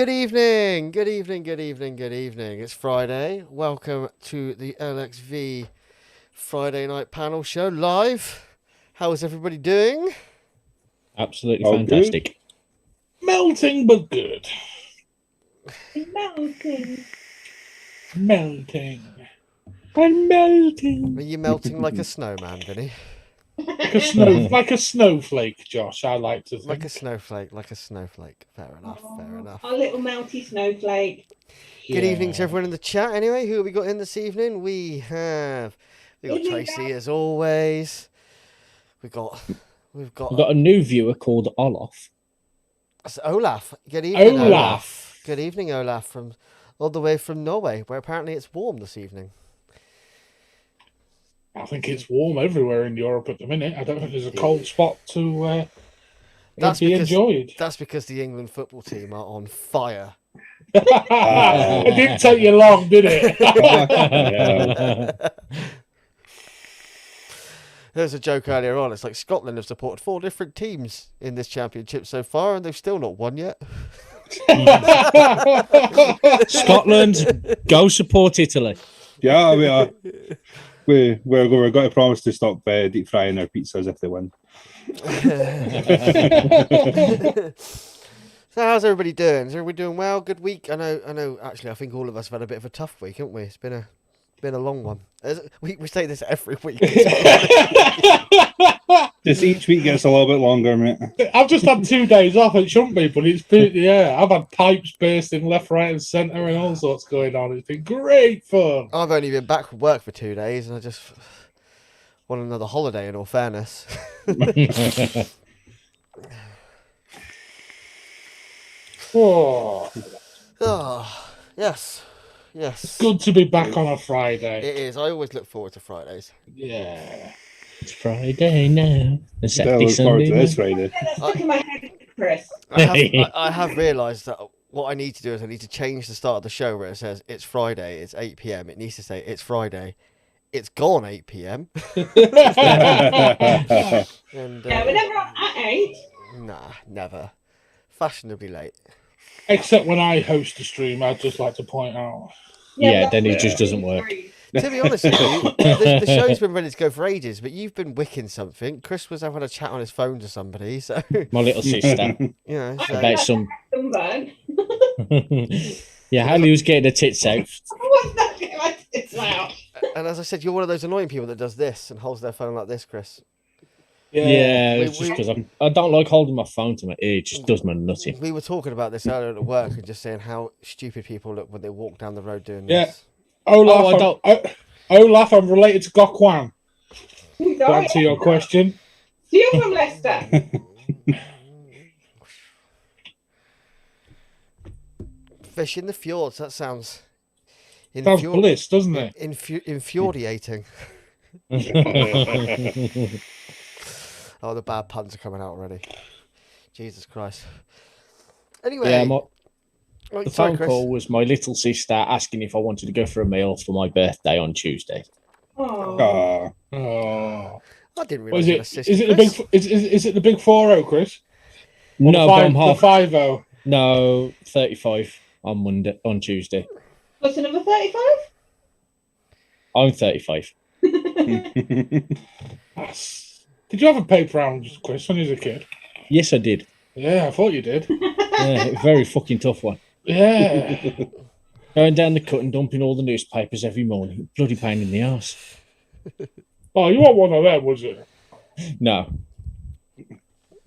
Good evening. It's Friday. Welcome to the LXV Friday night panel show live. How is everybody doing? Absolutely fantastic. Good. Melting but good. Melting. I'm melting. Are you melting like a snowman, Vinny? Like a snowflake, Josh, I like to think. Like a snowflake. Fair enough. Our little melty snowflake. Good evening to everyone in the chat. Anyway, who have we got in this evening? We got Tracy as always. We've got a new viewer called Olaf. That's Olaf. Good evening, Olaf. Good evening, Olaf, from all the way from Norway, where apparently it's warm this evening. I think it's warm everywhere in Europe at the minute. I don't think there's a cold spot to enjoyed. That's because the England football team are on fire. It didn't take you long, did it? There was a joke earlier on. It's like Scotland have supported 4 different teams in this championship so far, and they've still not won yet. Scotland, go support Italy. Yeah, we're going to promise to stop deep frying our pizzas if they win. So how's everybody doing? Is everybody doing well? Good week? I know. Actually, I think all of us have had a bit of a tough week, haven't we? It's been a long one. We say this every week. Just each week gets a little bit longer, mate. I've just had 2 days off. It shouldn't be, but it's been, I've had pipes bursting left, right, and centre, and all sorts going on. It's been great fun. I've only been back from work for 2 days, and I just want another holiday. In all fairness. Oh, Yes. it's good to be back on a Friday. It is. I always look forward to Fridays. Yeah. It's Friday now. It's I Saturday, look forward Sunday. to this Friday. That's stuck in my head, Chris. I have realised that what I need to do is I need to change the start of the show where it says it's Friday, it's 8 p.m. It needs to say it's Friday, it's gone 8 p.m. And, Yeah, we're never on at 8. Nah, never. Fashionably late. Except when I host a stream, I'd just like to point out. Yeah, then it just doesn't work. To be honest with you, the show's been ready to go for ages, but you've been wicking something. Chris was having a chat on his phone to somebody, so My little sister. you know. So, About some. Sunburn. Yeah, Hallie was getting her tits out. What's that? It's loud. and as I said, you're one of those annoying people that does this and holds their phone like this, Chris. Yeah, it's just because I don't like holding my phone to my ear. It just does my nutting. We were talking about this earlier at work and just saying how stupid people look when they walk down the road doing Yeah. this. Olaf, I'm related to Gokwan. To Sorry. answer your question. So you're from Leicester? Fish in the fjords, that sounds... Sounds bliss, doesn't it? Infuriating. Oh, the bad puns are coming out already. Jesus Christ. Anyway, Yeah, right, the sorry, phone Chris. call was my little sister asking if I wanted to go for a meal for my birthday on Tuesday. Oh. Oh. I didn't What realise is you it? had a sister, Is it the big 4-0, Chris? Or No, the but I'm half. 5-0. No, 35 on Tuesday. What's another 35? I'm 35. Did you have a paper round, Chris, when you was a kid? Yes, I did. Yeah, I thought you did. Yeah, very fucking tough one. Yeah. Going down the cut and dumping all the newspapers every morning. Bloody pain in the arse. Oh, you weren't one of them, was it? No,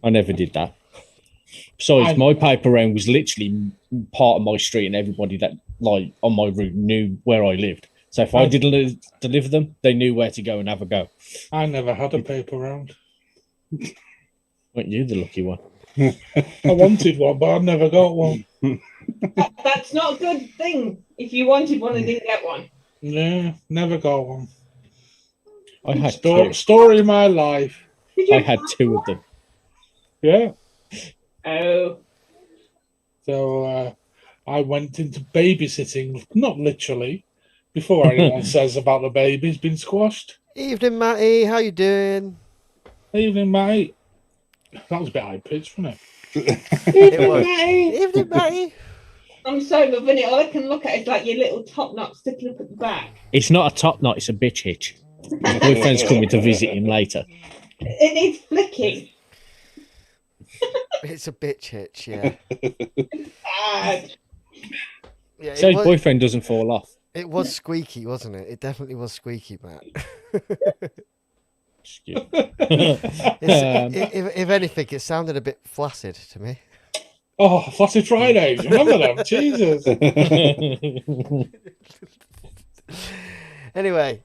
I never did that. Besides, my paper round was literally part of my street, and everybody that like on my route knew where I lived. So if I didn't deliver them, they knew where to go and have a go. I never had a paper round. Weren't you the lucky one? I wanted one, but I never got one. That's not a good thing. If you wanted one and didn't get one. Yeah, never got one. I had two. Story of my life. Did you I had 2 of them. Yeah. Oh. So I went into babysitting, not literally, before anyone says about the baby's been squashed. Evening, Matty. How you doing? Evening, mate. That was a bit high pitched, wasn't it? It was. Evening, Matty. I'm sober, but all I can look at is like your little top knot sticking up at the back. It's not a top knot, it's a bitch hitch. His boyfriend's coming to visit him later. It needs flicking. It's a bitch hitch, yeah. Bad. Yeah, So his boyfriend doesn't fall off. it was squeaky, wasn't it? It definitely was squeaky, Matt. Excuse me. If anything, it sounded a bit flaccid to me. Oh, Flaccid Fridays. Remember them? Jesus. Anyway,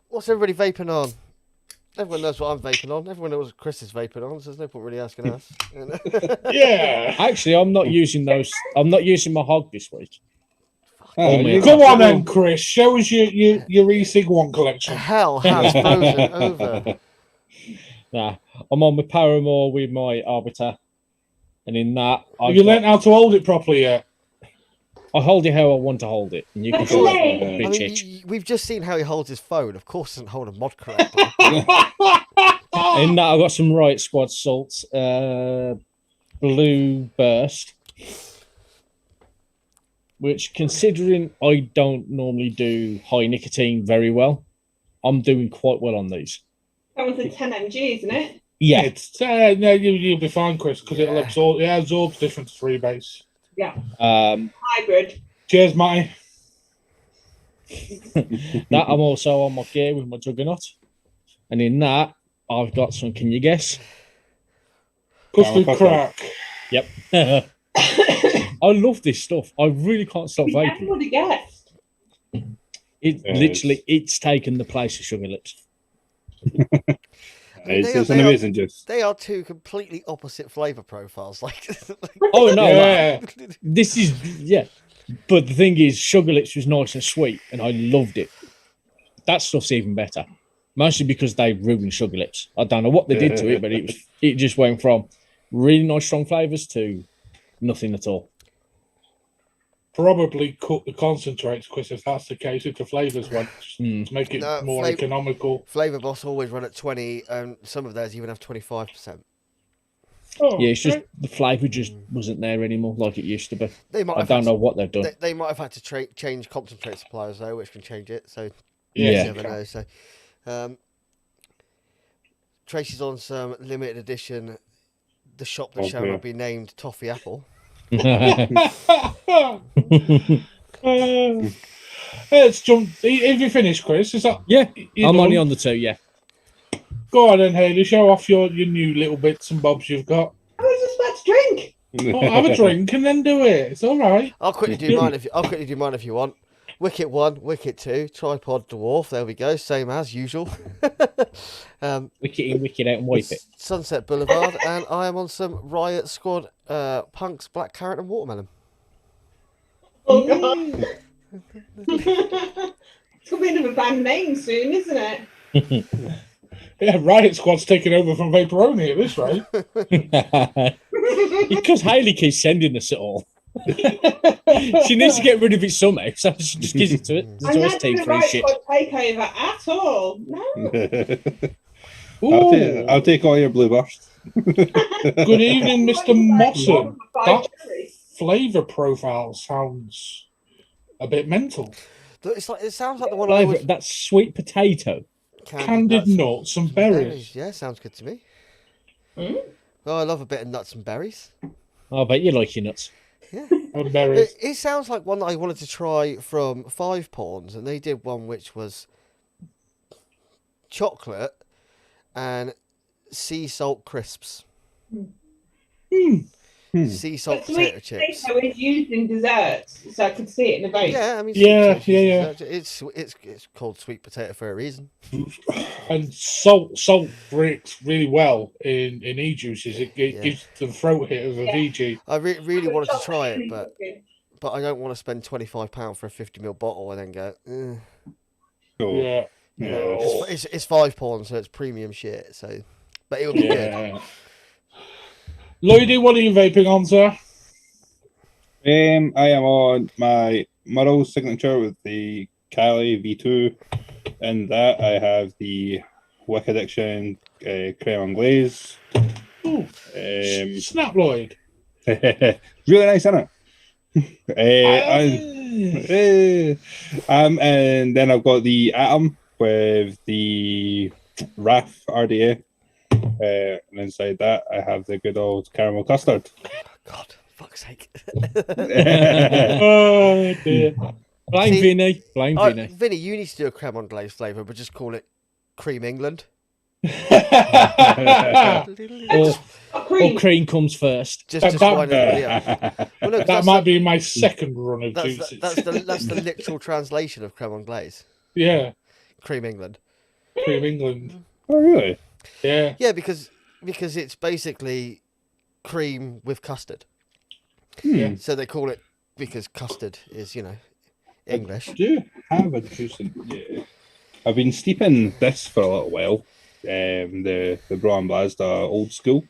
what's everybody vaping on? Everyone knows what I'm vaping on. Everyone knows what Chris is vaping on, so there's no point really asking us. Yeah. Actually, I'm not using those. I'm not using my hog this week. Oh, Go on then, Chris. Show us your e-cig one collection. Hell has frozen over. Nah, I'm on my Paramore with my Arbiter, and in that, Have you learnt how to hold it properly yet? I hold it how I want to hold it, and you can feel Excellent. it. I Bitch mean, itch. we've just seen how he holds his phone. Of course, he doesn't hold a mod correctly. In that, I've got some Riot Squad salts, Blue Burst, which, considering I don't normally do high nicotine very well, I'm doing quite well on these. That was a 10 mg, isn't it? Yeah, It's no, you'll be fine, Chris, because it'll Yeah. absorb. Yeah, absorbs different to freebase. Yeah. Hybrid. Cheers, Matty. that I'm also on my gear with my Juggernaut, and in that, I've got some. Can you guess? Custard Oh, crack. Yep. I love this stuff. I really can't stop We never vaping. would have guessed. It's taken the place of Sugar Lips. It's an amazing juice. They are two completely opposite flavour profiles. Oh no, Yeah. this is But the thing is, Sugar Lips was nice and sweet, and I loved it. That stuff's even better, mostly because they ruined Sugar Lips. I don't know what they did to it, but it just went from really nice strong flavours to nothing at all. Probably cut the concentrates, Chris, if that's the case, if the flavours went Mm. to make it No, more economical. Flavour Boss always run at 20, and some of theirs even have 25%. Oh, Yeah, it's just right. the flavour just wasn't there anymore like it used to be. They might I have don't had know what they've done. They might have had to change concentrate suppliers though, which can change it. So Yeah. you never know. So Tracy's on some limited edition. The shop that shall not be named Toffee Apple. Let's jump. Have you finished, Chris? Is that Yeah, you I'm done? only on the two. Yeah. Go on then, Haley. Show off your new little bits and bobs you've got. I was just about to drink. Oh, have a drink and then do it. It's all right. I'll quickly do mine if you want. Wicket 1, Wicket 2, Tripod Dwarf. There we go. Same as usual. Wicket in, wicket out, and wipe it. Sunset Boulevard, and I am on some Riot Squad Punks, Black Carrot, and Watermelon. Oh, God. It's going to be another band name soon, isn't it? Yeah, Riot Squad's taking over from Vaporoni at this rate. Because Hayley keeps sending us it all. She needs to get rid of it somehow, so she just gives it to it. I'm To us not team doing free right shit. for takeover at all. No. I'll take all your blue burst. Good evening, Mr. Mosson. That flavour profile sounds a bit mental. It sounds like the one I Flavour, always... that's sweet potato. Candied nuts and berries. Yeah, sounds good to me. Mm? Oh, I love a bit of nuts and berries. I bet you like your nuts. Yeah. And berries. It sounds like one that I wanted to try from Five Pawns, and they did one which was chocolate and sea salt crisps. Sea salt potato chips. Potato is used in desserts, so I could see it in the base. Yeah, I mean, Yeah, sweet potatoes, yeah. It's called sweet potato for a reason. And salt breaks really well in e-juices. It gives the throat hit of a VG. I really But wanted to chocolate try is it, but I don't want to spend £25 for a 50ml bottle and then go. Cool. Yeah. You know, it's 5 Pawns, so it's premium shit. So, but it would be good. Yeah. Lloydie, what are you vaping on, sir? I am on my Murrow signature with the Cali V2, and that I have the Wick Addiction Creme Anglaise. Ooh, Snap Lloyd. Really nice, isn't it? And then I've got the Atom with the RAF RDA. And inside that, I have the good old caramel custard. God, fuck's sake. Oh dear. Blame See, Vinny. Blame Vinny. Vinny, you need to do a creme on glaze flavour, but just call it Cream England. Or Cream. cream comes first. Just wind everybody up. Well, no, 'cause That might be my second run of that's juices. that's the literal translation of creme on glaze. Yeah, Cream England. Cream England. Oh, really? Yeah. Yeah, because it's basically cream with custard. Yeah. So they call it because custard is, English. I do have a juice in yeah. I've been steeping this for a little while. The Braun Blazda old school.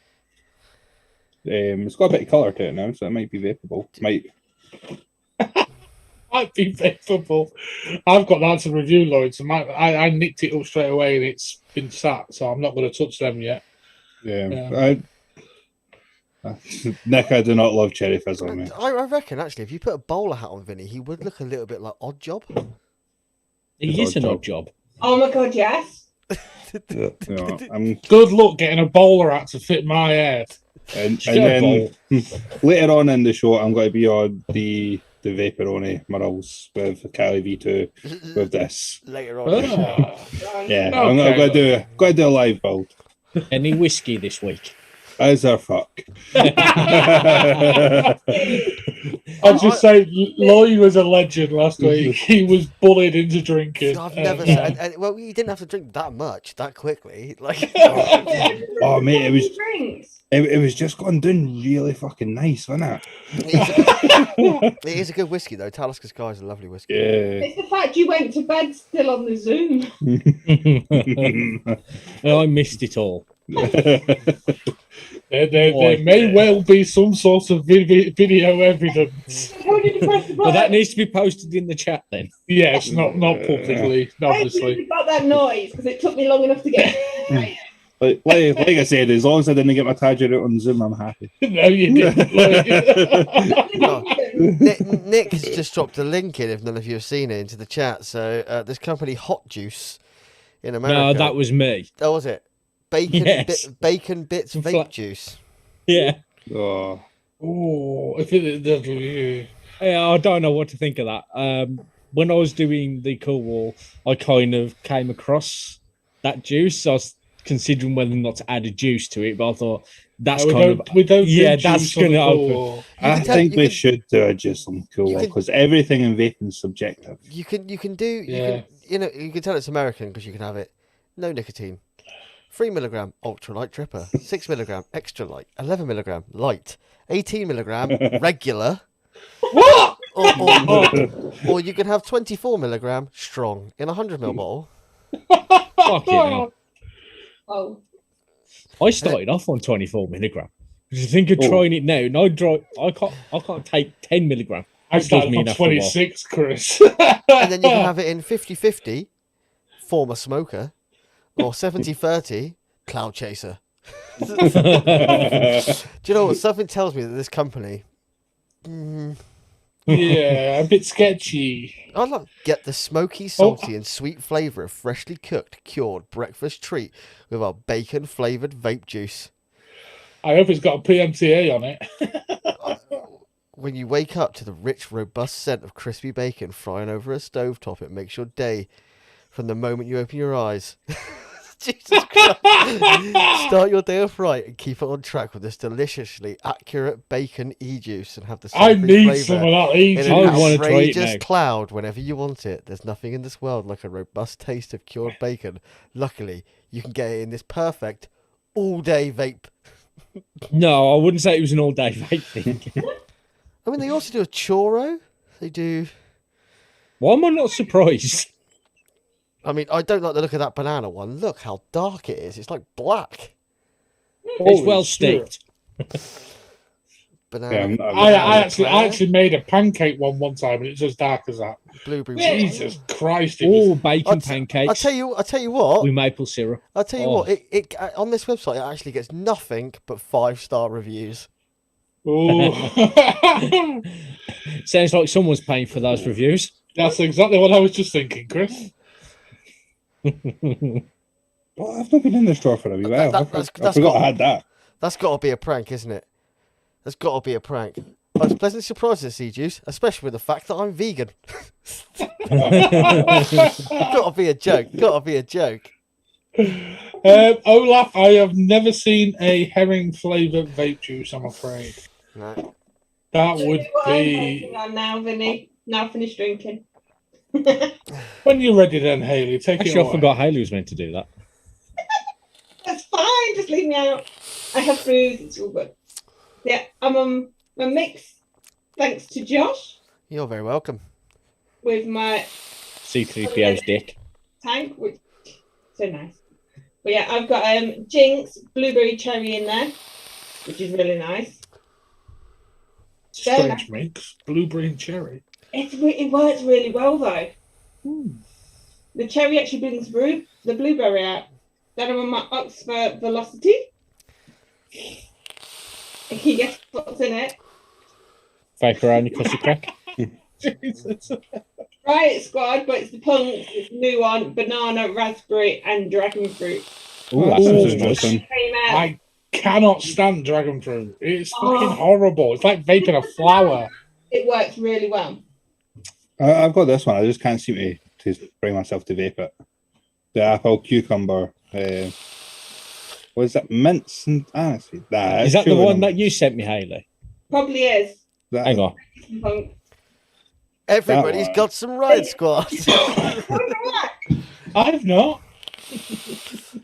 It's got a bit of colour to it now, so it might be vapeable. Might be vapeable. I've got that to review, Lloyd. So I nicked it up straight away and it's been sat, so I'm not going to touch them yet. Yeah. Nick, I do not love cherry fizz on me. I reckon actually, if you put a bowler hat on Vinny, he would look a little bit like Odd Job. He is an odd job. Oh my god, yes. I'm Good luck getting a bowler hat to fit my head. and then later on in the show, I'm going to be on the Vaporoni Murals with Cali V2 with this. Later on. Yeah, Okay. I'm going to do a live build. Any whiskey this week? As a fuck. I'll just say, Lloyd was a legend last week. He was bullied into drinking. I've never said. Well, you didn't have to drink that much that quickly. Like, Oh mate, Drinks. it was just going down really fucking nice, wasn't it? it is a good whiskey though. Talisker Sky is a lovely whiskey. Yeah. It's the fact you went to bed still on the Zoom. I missed it all. There may well be some sort of video evidence. How did you press the But button? that needs to be posted in the chat then. Yes, not publicly, I obviously. really got that noise because it took me long enough to get it. like I said, as long as I didn't get my tadger out on Zoom, I'm happy. No, you didn't. Lloyd. Oh, Nick has just dropped a link in, if none of you have seen it, into the chat. So this company Hot Juice in America. No, that was me. Oh, was it? Bacon, Yes. bacon bits vape Fla- juice. Yeah. Oh, Oh, if it, Yeah, I don't know what to think of that. When I was doing the Cool Wall, I kind of came across that juice. I was considering whether or not to add a juice to it, but I thought that's we kind don't drink that's juice on going the to open. call. I tell- think you we can- should do a juice on cool you can- because everything in vaping is subjective. You can do Yeah. you can tell it's American because you can have it no nicotine. 3 milligram ultralight dripper, 6 milligram extra light, 11 milligram light, 18 milligram regular. What? Or you can have 24 milligram strong in a 100 ml bottle. Fucking hell. Oh, I started off on 24 milligram. If you think of trying it now, I can't take 10 milligram. I It does started me on enough for a while. 26, Chris. And then you can have it in 50-50, former smoker, or 70-30, cloud chaser. Do you know what? Something tells me that this company, Yeah, a bit sketchy. I'd like to get the smoky, salty, and sweet flavour of freshly cooked, cured breakfast treat with our bacon flavoured vape juice. I hope it's got a PMTA on it. When you wake up to the rich, robust scent of crispy bacon frying over a stovetop, it makes your day from the moment you open your eyes. Jesus Christ. Start your day off right and keep it on track with this deliciously accurate bacon e-juice and have the I savoury need flavour some of that in easy. an I wanna try it outrageous now. cloud whenever you want it. There's nothing in this world like a robust taste of cured bacon. Luckily, you can get it in this perfect all-day vape. No, I wouldn't say it was an all-day vape thing. I mean, they also do a churro. They do... Why am I not surprised? I mean, I don't like the look of that banana one. Look how dark it is. It's like black. It's well steeped. Banana. Yeah, I actually made a pancake one time and it's as dark as that. Blueberry. Jesus Christ! It was, All bacon I'll pancakes tell you what. with maple syrup. I'll tell you Oh. what. It on this website it actually gets nothing but 5-star reviews. Oh, Sounds like someone's paying for those reviews. that's exactly what I was just thinking, Chris. Well, I've not been in the store for a wee while. I forgot I had that. That's got to be a prank, isn't it? That's got to be a prank. I was pleasantly surprised to see Juice, especially with the fact that I'm vegan. Got to be a joke. Got to be a joke. Olaf, I have never seen a herring flavoured vape juice, I'm afraid. No. That This would is what I'm be. working on now, Vinny. Now finish drinking. When you're ready, then, Haley, take it Actually, I away. forgot Haley was meant to do that. That's fine. Just leave me out. I have food. It's all good. Yeah, I'm on my mix. Thanks to Josh You're very welcome. with my C3PO's dick. tank, which so nice. But yeah, I've got Jinx blueberry cherry in there, which is really nice. Strange mix, blueberry and cherry. It works really well though. The cherry actually brings the blueberry out. Then I'm on my Oxford Velocity. And you guess what's in it? Vaporoni Custody Crack. Jesus. Right, squad, but it's the punk, it's the new one, banana, raspberry, and dragon fruit. Ooh, that Ooh, sounds nice. interesting. Came out. I cannot stand dragon fruit. It's fucking horrible. It's like vaping a flower. It works really well. I've got this one. I just can't seem to bring myself to vape it. The apple cucumber. What is that? Mints and honestly, Is that the one that you sent me, Haley? Probably is. Hang on. Punk. Everybody's one. got some riot squads. I've not.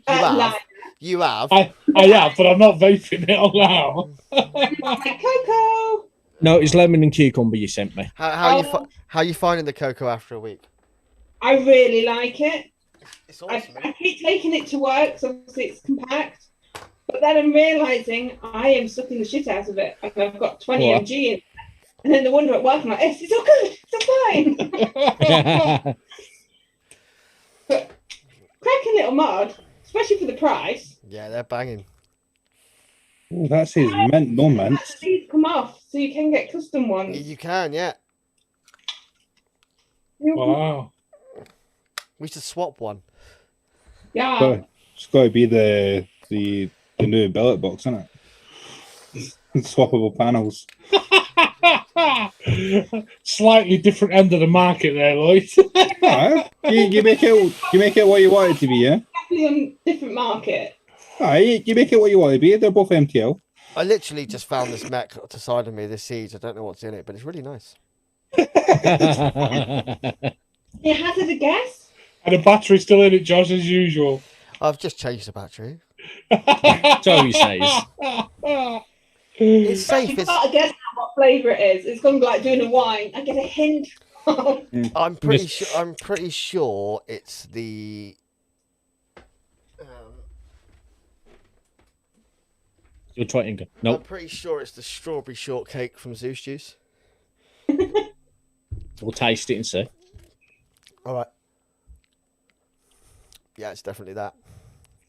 have. Like, You have. I have, but I'm not vaping it now. like cocoa. No, it's lemon and cucumber you sent me. How you finding the cocoa after a week? I really like it. It's I keep taking it to work, so obviously it's compact. But then I'm realising I am sucking the shit out of it. And I've got 20 What? mg in it. And then the wonder at work, I'm like, it's all good. It's all fine. But cracking little mod, especially for the price. Yeah, they're banging. Oh, that says mint, no mints. These come off, so you can get custom ones. You can, yeah. Wow. We should swap one. Yeah. It's got to be the new billet box, isn't it? Swappable panels. Slightly different end of the market there, Lloyd. Alright. You make it what you want it to be, yeah? Definitely on different market. Alright, you make it what you want it to be. They're both MTL. I literally just found this mech to the side of me, this seeds. I don't know what's in it, but it's really nice. You hazard a guess? And the battery's still in it, Josh, as usual. I've just changed the battery. So he says. It's safe. You've got to guess what flavour it is. It's going to be like doing a wine. I get a hint. I'm pretty sure. I'm pretty sure it's the. You're trying to I'm Nope. pretty sure it's the strawberry shortcake from Zeus Juice. We'll taste it and see. All right. Yeah, it's definitely that.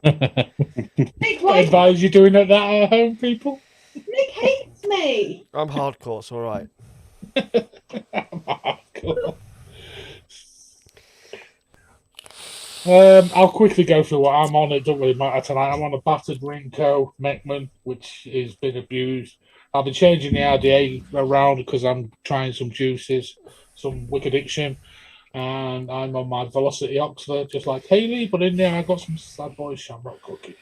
Nick, I why? advise you doing that at home, people. Nick hates me. I'm hardcore. It's all right. Cool. I'll quickly go through what I'm on. It doesn't really matter tonight. I'm on a battered Rinco Mechman, which has been abused. I'll be changing the RDA around because I'm trying some juices, some Wicked Diction, and I'm on my Velocity Oxford, just like Haley, but in there I got some Sad Boy Shamrock Cookie.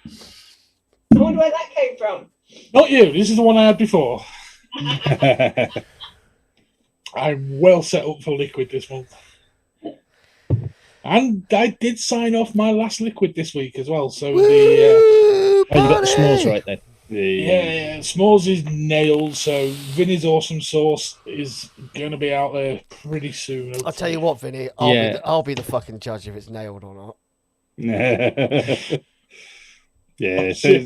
I wonder where that came from. Not you, this is the one I had before. I'm well set up for liquid this month. And I did sign off my last liquid this week as well. So Woo, Oh, you got the s'mores party! right then. yeah, s'mores is nailed. So Vinny's awesome sauce is going to be out there pretty soon. I'll tell you what, Vinny. I'll be the fucking judge if it's nailed or not. Yeah, so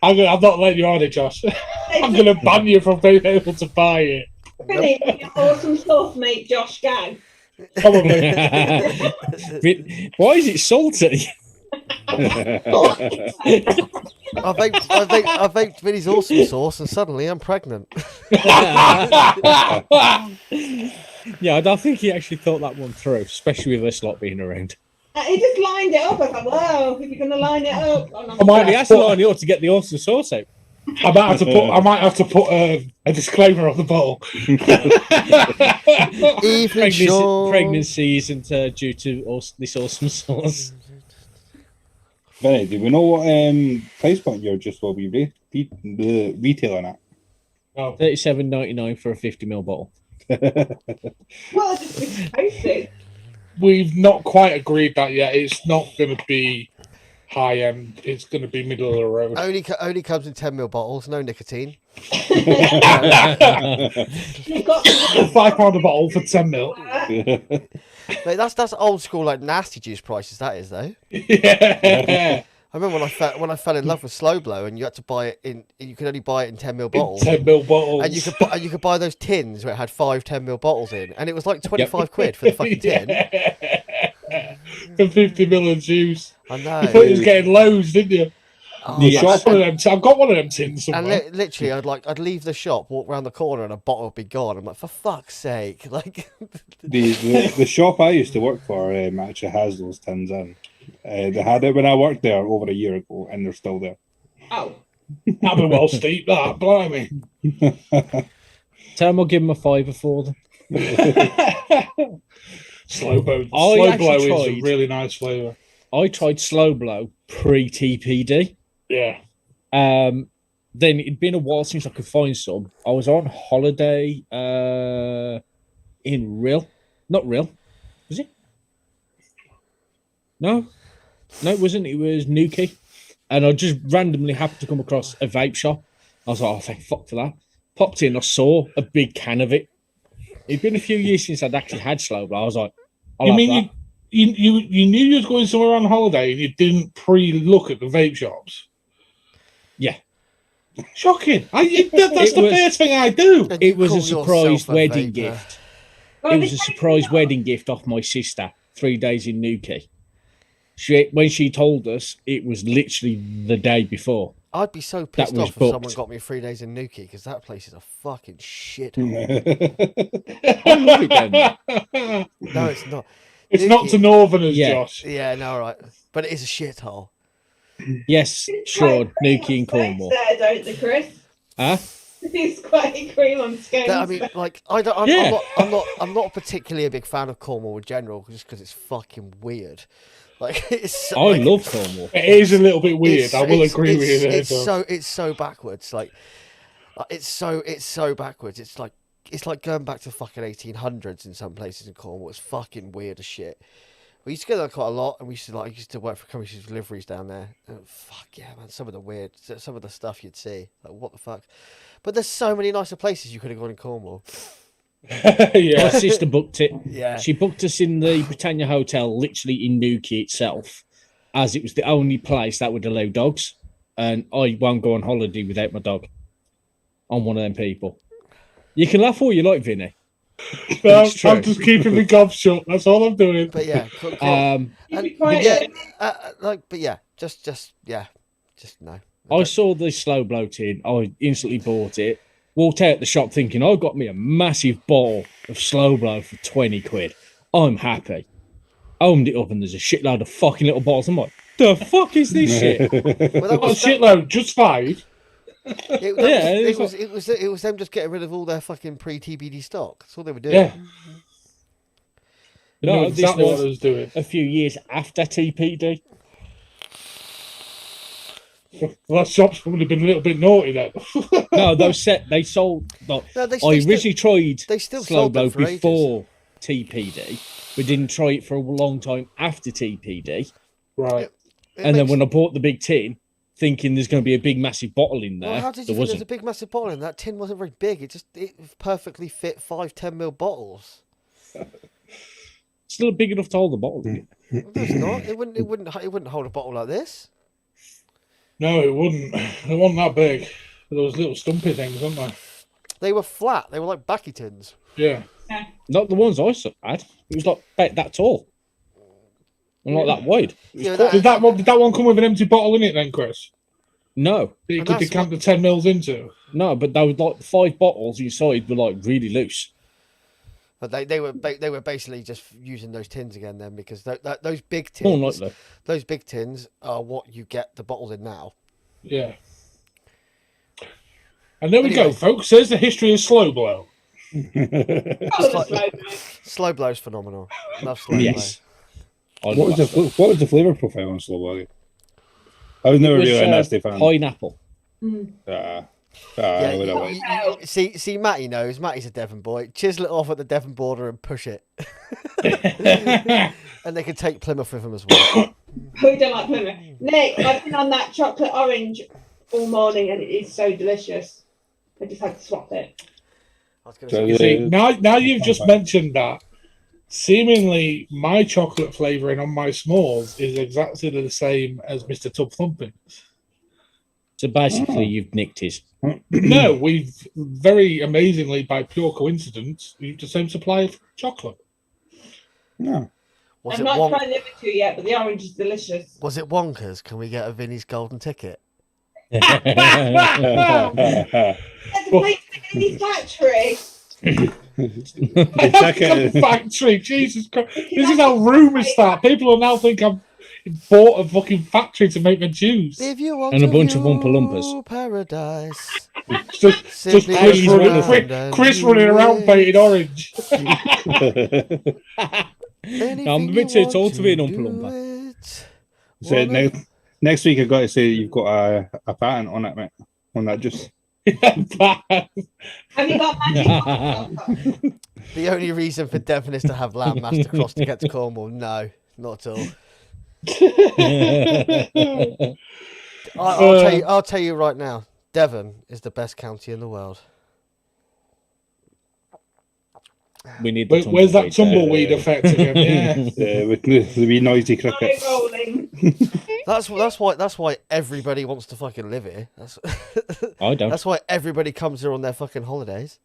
I'm not letting you on it, Josh. I'm going to ban you from being able to buy it. Vinny, your awesome sauce mate Josh Gang. Probably. Why is it salty? I vaped Vinny's awesome sauce, and suddenly I'm pregnant. Yeah, I don't think he actually thought that one through, especially with us lot being around. He just lined it up. I thought, wow, if you're going to line it up. I might He has to line it up to get the awesome sauce out. I might have to put a disclaimer on the bottle. Evening Sean. Pregnancy isn't due to this awesome sauce. Vinny, do we know what price point you're just will be retailing at? No. $37.99 for a 50ml bottle. Well, it's just basic. We've not quite agreed that yet. It's not going to be high end. It's going to be middle of the road. Only comes in 10ml bottles, no nicotine. You've got £5 a bottle for 10ml. Mate, that's old school like nasty juice prices. That is though. Yeah. I remember when I fell in love with Slow Blow, and you had to buy it in. You could only buy it in 10ml bottles. 10ml bottles. And you could buy those tins where it had 5 10ml bottles in, and it was like 25 quid for the fucking tin. For 50ml of juice. I You know. thought you was getting loads, didn't you? Oh, Yeah. I've got one of them tins and somewhere. literally, I'd leave the shop, walk around the corner, and a bottle would be gone. I'm like, for fuck's sake, like. The shop I used to work for actually has those tins in. They had it when I worked there over a year ago, and they're still there. oh, That'd be well steep, that. Blimey. Tell him I'll give him a fiver for them. Slow blow. I Slow actually blow is a tried- really nice flavour. I tried Slow Blow pre-TPD. Yeah. Then it'd been a while since I could find some. I was on holiday in not Rill, was it? No, it wasn't. It was Newquay, and I just randomly happened to come across a vape shop. I was like, "Oh, thank fuck for that." Popped in, I saw a big can of it. It'd been a few years since I'd actually had Slow Blow. I was like, "I'll You have mean that." you knew you was going somewhere on holiday and you didn't pre-look at the vape shops? Yeah. Shocking. That's It the was- first thing I do. And you It was call a surprise yourself a wedding vaper. gift. well, It was a surprise wedding gift off my sister. 3 days in Newquay. When she told us, it was literally the day before. I'd be so pissed was off if someone booked. got me 3 days in Newquay, because that place is a fucking shit. I love it down there. No, it's not. It's not to Northerners, Yeah. Josh. Yeah, no, right. But it is a shithole. Yes, sure, Newquay and Cornwall. There, don't they, Chris? Huh? He's quite cream on scones. I mean, like, I'm Yeah. not particularly a big fan of Cornwall in general, just because it's fucking weird. Like, it's. I like, love Cornwall. It is a little bit weird. I will agree with you there. It's so backwards. Like, it's so backwards. It's like going back to fucking 1800s in some places in Cornwall. It's fucking weird as shit. We used to go there quite a lot, and I used to work for companies with deliveries down there. Fuck yeah, man! Some of the stuff you'd see, like what the fuck. But there's so many nicer places you could have gone in Cornwall. My Yeah. sister booked it. Yeah. She booked us in the Britannia Hotel, literally in Newquay itself, as it was the only place that would allow dogs. And I won't go on holiday without my dog. I'm one of them people. You can laugh all you like, Vinny. No, It's true. I'm just keeping the gob shut. That's all I'm doing. But yeah, You'd be and- quite just no. I saw the Slow Blow tin. I instantly bought it. Walked out the shop thinking, I got me a massive bottle of Slow Blow for 20 quid. I'm happy. Opened it up and there's a shitload of fucking little bottles. I'm like, the fuck is this shit? Well, that Oh, was, shitload, just 5. it was them just getting rid of all their fucking pre-TBD stock. That's all they were doing. Yeah. No, No, this exactly what was I was doing. a few years after TPD. Well, that shop's probably been a little bit naughty then. No, they sold. Like, No, I originally tried they still Slow sold Blow them for ages. before TPD, but didn't try it for a long time after TPD. Right. And then when I bought the big tin, thinking there's going to be a big massive bottle in there, Well, how did you there think there's a wasn't. big massive bottle in that tin? Wasn't very big. It perfectly fit 5 10ml bottles. Still big enough to hold the bottle. No, it's not. It wouldn't hold a bottle like this. No, it wouldn't. It wasn't that big. There was little stumpy things, weren't there? They were flat. They were like backy tins. Yeah. Not the ones I had. It was like about that tall. I'm not that wide. Yeah, Did that one come with an empty bottle in it then, Chris? No, That you And could that's decant the 10 mils into? no, but there was like 5 bottles inside were like really loose. But they were basically just using those tins again then, because those big More tins, likely. those big tins are what you get the bottles in now. Yeah. And there we Anyway. go, folks. There's the history of slow blow. Oh, the slow blow. Slow blow's phenomenal. Love slow Yes. What was the flavour profile on Slow Blow? I was never really a nasty fan. Pineapple. Mm. Yeah, I would have liked. see, Matty knows. Matty's a Devon boy. Chisel it off at the Devon border and push it, and they can take Plymouth with them as well. Who don't like Plymouth? Nick, I've been on that chocolate orange all morning, and it is so delicious. I just had to swap it. I was going So to You say, see, now you've just mentioned that, seemingly my chocolate flavouring on my s'mores is exactly the same as Mr. Tub Thumping. So basically, you've nicked his. No, we've very amazingly, by pure coincidence, used the same supply of chocolate. No. was I've it not tried the other two yet, but the orange is delicious. Was it Wonkers? Can we get a Vinny's golden ticket? There's a place in his factory. Factory, Jesus Christ! This is how rumours start. People will now think I've bought a fucking factory to make my juice. If you want And a to bunch of view Oompa Loompas. Paradise. Just Simply Chris look running, around and Chris you running around will. painted orange. Anything I'm a bit too you tall want to be an Oompa do Loompa. it. So next week I've got to say you've got a patent on it, mate. On that just Have you got magic? The only reason for Devon is to have Landmaster Cross to get to Cornwall. No, not at all. I'll tell you right now. Devon is the best county in the world. We need the Where's that tumbleweed tumbleweed effect again? Yeah. with the wee noisy cricket. Rolling. That's why everybody wants to fucking live here. I don't. That's why everybody comes here on their fucking holidays.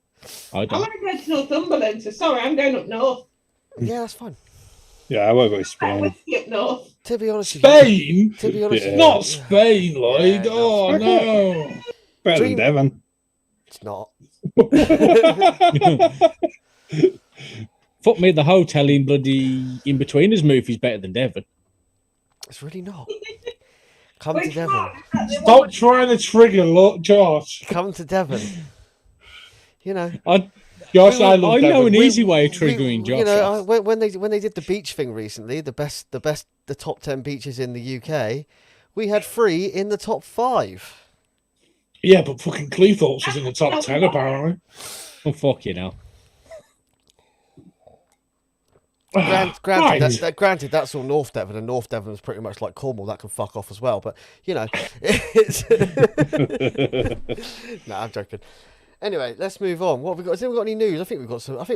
I I don't. want to go to Northumberland, so sorry, I'm going up north. Yeah, that's fine. Yeah, I want to go to That Spain. whiskey up north. To be honest with you, Spain? to be honest, Yeah. with you, Not Spain, Lloyd. Yeah, Oh, no. Better Dream- than Devon. it's not. Fuck me, the hotel in bloody In Betweeners movie is better than Devon. It's really not. Come to Which Devon. one? Is that the Stop one? trying to trigger Josh. Come to Devon. You know. Josh, I I love know an Devon. easy way of triggering Josh. You know, off. when they did the beach thing recently, the top 10 beaches in the UK, we had 3 in the top 5. Yeah, but fucking Cleethorpes was in the top 10, apparently. Oh, fuck you now. Granted, that's all North Devon, and North Devon is pretty much like Cornwall. That can fuck off as well. But you know, it's... no, I'm joking. Anyway, let's move on. What have we got? Has anyone got any news? I think we've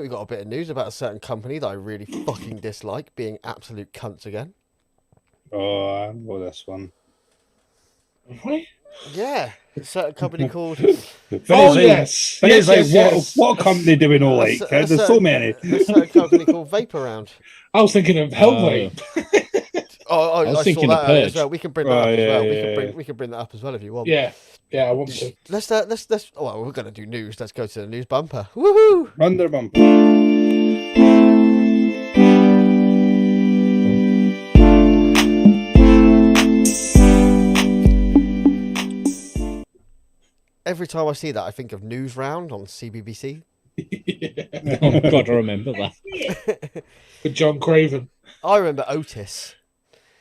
got a bit of news about a certain company that I really fucking dislike, being absolute cunts again. Oh, I know this one. What? Yeah, a certain company called. Yes. It's like, Yes. what company do we know like? There's so many. A certain company called Vaporround. I was thinking of Hellvape. I was saw thinking that of earlier Purge. as well. We can bring that up as yeah, well. yeah, We can bring that up as well if you want. Yeah, I want to. Let's. Well, we're gonna do news. Let's go to the news bumper. Woohoo! Under bump. Every time I see that, I think of News Round on CBBC. Oh, God, I remember that. With John Craven. I remember Otis.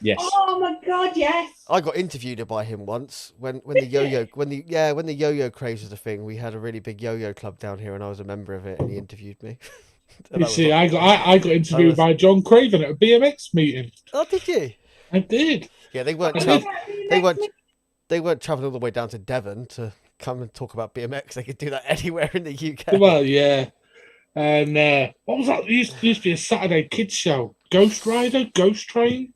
Yes. Oh my god, yes. I got interviewed by him once when the yo-yo craze was a thing. We had a really big yo-yo club down here, and I was a member of it, and he interviewed me. And You I was see, like, I got interviewed by John Craven at a BMX meeting. oh, did you? I did. Yeah, they weren't traveling all the way down to Devon to come and talk about BMX. They could do that anywhere in the UK. Well, yeah. And what was that? There used to be a Saturday kids show. Ghost Rider? Ghost Train?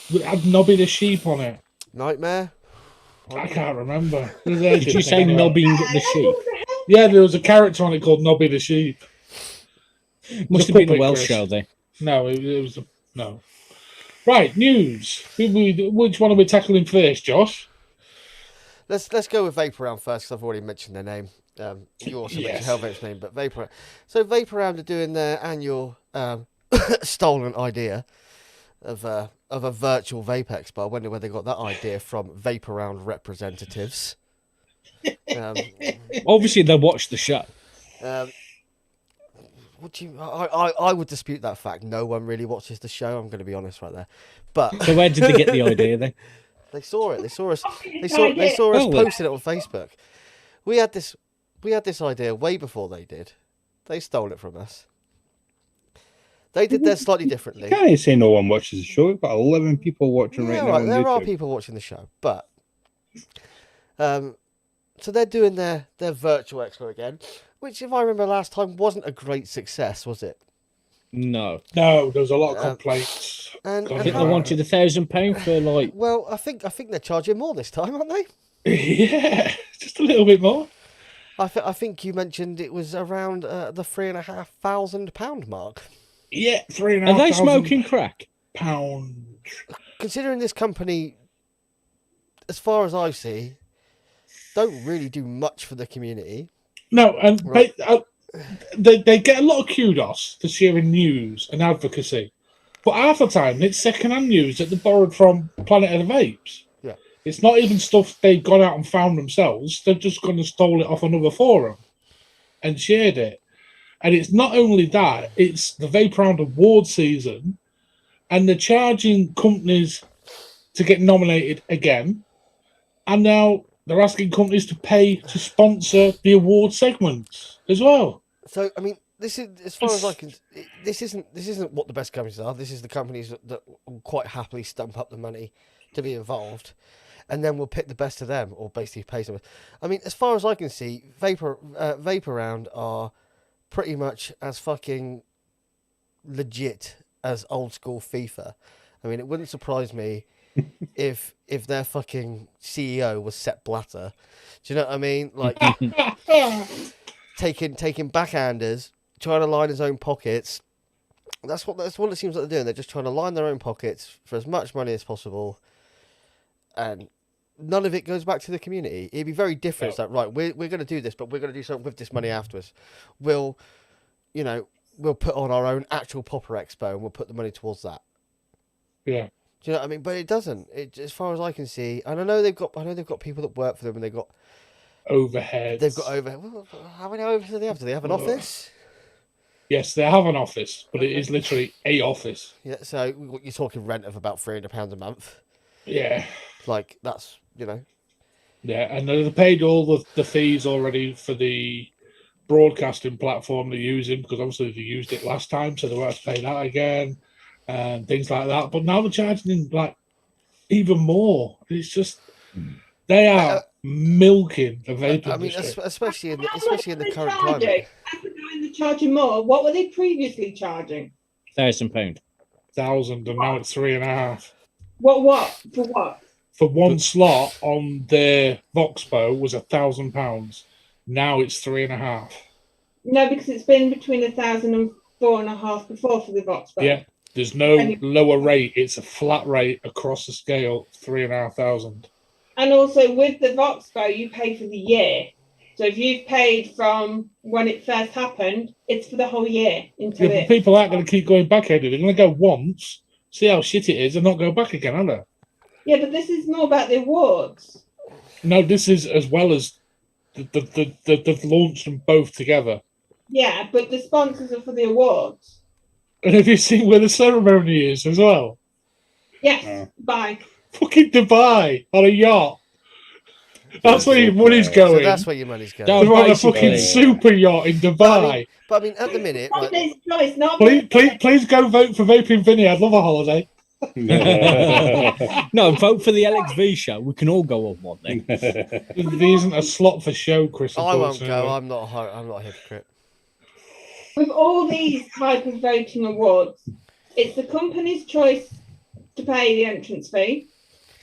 It had Nobby the Sheep on it. Nightmare. I can't remember. Did you say nobbing the sheep? Yeah, there was a character on it called Nobby the Sheep. Must have The been a puppet, Welsh Chris. show then. No, it was no. Right, news. Which one are we tackling first, Josh? Let's go with Vaporround first, because I've already mentioned their name. You also mentioned Yes. Hellvape's name, but Vaporround. So Vaporround are doing their annual stolen idea of a virtual vape expo. I wonder where they got that idea from. Vaporround representatives. Obviously, they watched the show. What do you? I would dispute that fact. No one really watches the show. I'm going to be honest right there. But So where did they get the idea then? they saw it. They saw us. They idea. saw us Oh, well. posting it on Facebook. We had this idea way before they did. They stole it from us. They did theirs slightly differently. You can't say no one watches the show. We've got 11 people watching Yeah, right now right. on There are YouTube. people watching the show, but so they're doing their virtual expo again, which, if I remember last time, wasn't a great success, was it? No. No, there's a lot of complaints. And I think how- they wanted £1,000 for like. Well, I think they're charging more this time, aren't they? Yeah, just a little bit more. I think you mentioned it was around the £3,500 mark. Yeah, £3,500. Are they smoking crack? Considering this company, as far as I see, don't really do much for the community. No, and Right. they get a lot of kudos for sharing news and advocacy, but half the time it's second-hand news that they borrowed from Planet of the Vapes. Yeah. It's not even stuff they've gone out and found themselves. They've just gone and stole it off another forum and shared it. And it's not only that, it's the Vaporround award season, and they're charging companies to get nominated again, and now they're asking companies to pay to sponsor the award segments as well. So I mean, this is, as far as I can. This isn't what the best companies are. This is the companies that will quite happily stump up the money to be involved, and then we'll pick the best of them, or basically pay them. I mean, as far as I can see, Vaporround are pretty much as fucking legit as old school FIFA. I mean, it wouldn't surprise me if their fucking CEO was Sepp Blatter. Do you know what I mean? Like taking backhanders, trying to line his own pockets. That's what it seems like they're doing. They're just trying to line their own pockets for as much money as possible, and none of it goes back to the community. It'd be very different. It's like, right, we're going to do this, but we're going to do something with this money afterwards. We'll put on our own actual Popper Expo and we'll put the money towards that. Yeah. Do you know what I mean? But it doesn't. It, as far as I can see, and I know they've got people that work for them, and they've got Overheads. They've got overhead. Well, how many overheads do they have? Do they have an office? Yes, they have an office, but it is literally a office. Yeah. So you're talking rent of about £300 a month. Yeah. Like that's Yeah, and they paid all the fees already for the broadcasting platform they're using, because obviously they used it last time, so they won't have to pay that again and things like that. But now they're charging like even more. It's just they are milking the vape I mean, industry. especially in the current charging? climate. After going they're charging more, what were they previously charging? £1,000. 1,000, and now it's 3.5. What? For what? For one slot on their Voxpo was £1,000. Now it's 3.5. No, because it's been between 1,000 and 4.5 before for the Vox. Yeah, there's no lower rate. It's a flat rate across the scale, 3,500. And also with the Voxpo, you pay for the year. So if you've paid from when it first happened, it's for the whole year until Yeah, but people aren't going to keep going back, Eddie. They're going to go once, see how shit it is, and not go back again, are they? Yeah, but this is more about the awards. No, this is as well as they've launched them both together. Yeah, but the sponsors are for the awards. And have you seen where the ceremony is as well? Yes, bye. Fucking Dubai on a yacht. That's where your money's going. So that's where your money's going. Don't- They're on a Basically. fucking super yacht in Dubai. But I mean, at the minute, like, Company's choice, not Please go vote for Vaping Vinny. I'd love a holiday. No, vote for the LXV show. We can all go on one then. There isn't a slot for show, Chris. I won't unfortunately. go. I'm not a hypocrite. With all these type of voting awards, it's the company's choice to pay the entrance fee.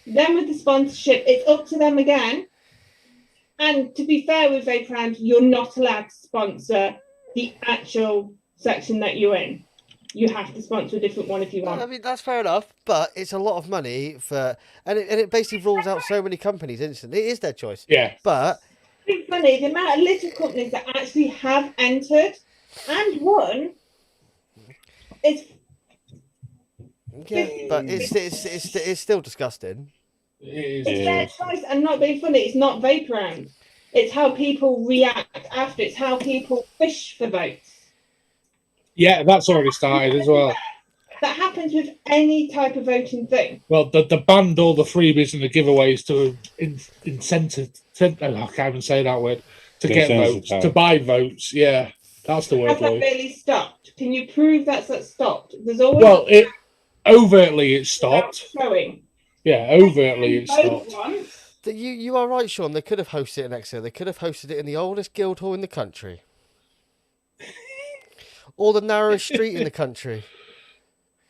Then with the sponsorship, it's up to them again. And to be fair with Vaporround, you're not allowed to sponsor the actual section that you're in. you have to sponsor a different one if you want. I mean, that's fair enough, but it's a lot of money for, and it basically rules out so many companies instantly. It is their choice. Yeah. But It's funny, the amount of little companies that actually have entered and won is yeah, but it's still disgusting. It it's is. their choice, and not being funny, it's not vape round. It's how people react after. It's how people fish for votes. Yeah, that's already started as well. That happens with any type of voting thing. Well, the banned all the freebies and the giveaways to incentive. I can't even say that word. To get votes, to buy votes. Yeah, that's the word. Has that really stopped? Can you prove that's stopped? There's always Well, it overtly it stopped. showing. Yeah, overtly it stopped. You are right, Sean. They could have hosted it in Exeter. They could have hosted it in the oldest guild hall in the country. Or the narrowest street in the country.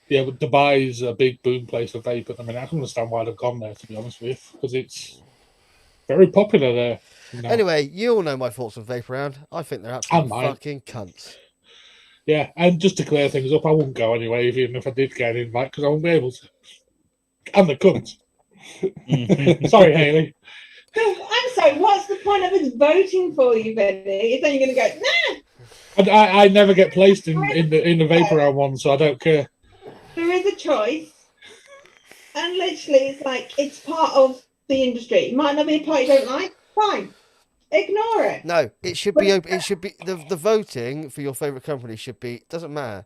Yeah, but Dubai is a big boom place for vape at the minute. I can understand why they've gone there, to be honest with you, because it's very popular there. Anyway, you all know my thoughts on Vape Round. I think they're absolute fucking cunts. Yeah, and just to clear things up, I wouldn't go anyway, even if I did get an invite, because I won't be able to. And the cunts. Sorry, Hayley. I'm sorry, what's the point of us voting for you, Benny? Is then you're going to go, nah! I never get placed in the Vapor Round one, so I don't care. There is a choice. And literally, it's like, it's part of the industry. It might not be a part you don't like. Fine. Ignore it. No, it should be open. It should be the voting for your favourite company should be, doesn't matter.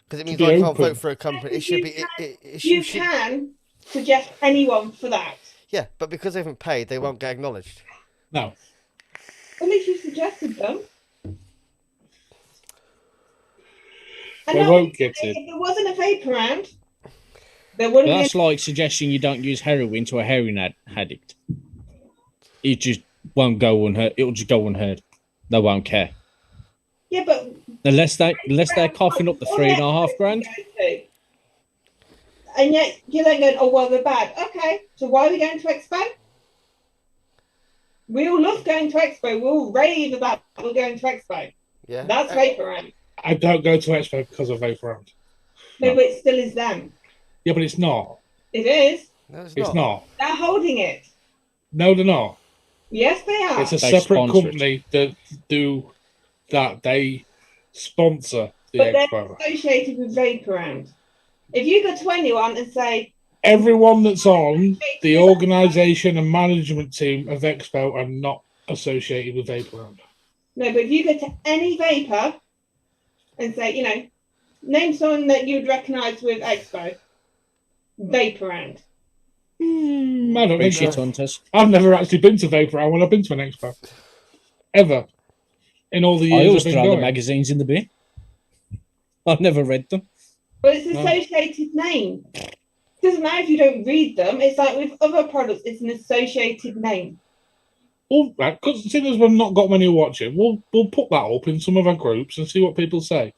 Because it means I can't vote for a company. It should be. You can suggest anyone for that. Yeah, but because they haven't paid, they won't get acknowledged. No. At least you suggested them. They won't get it. If there wasn't a vape round, there wouldn't be. That's like suggesting you don't use heroin to a heroin addict. It just won't go unheard. It'll just go unheard. They won't care. Yeah, but unless they're coughing up the $3.5 grand. And yet you're then going, oh well, they're bad. Okay, so why are we going to Expo? We all love going to Expo. We all rave about we're going to Expo. Yeah, that's Vapor Round. I don't go to Expo because of Vapor Round. No, but it still is them. Yeah, but it's not. It is. No, it's not. They're holding it. No, they're not. Yes, they are. It's a separate company that do that. They sponsor the Expo. They're associated with Vapor Round. If you go to anyone and say everyone that's on the organisation and management team of Expo are not associated with Vapor Round. No, but if you go to any vapor and say, name someone that you'd recognise with Expo, Vapor Round. I don't think Shit so. hunters. I've never actually been to Vapor Round when I've been to an Expo. Ever. In all the years I always I've been throw going. the magazines in the bin. I've never read them. But it's an associated name. It doesn't matter if you don't read them. It's like with other products, it's an associated name. Well, because seeing as we've not got many watching, we'll put that up in some of our groups and see what people say.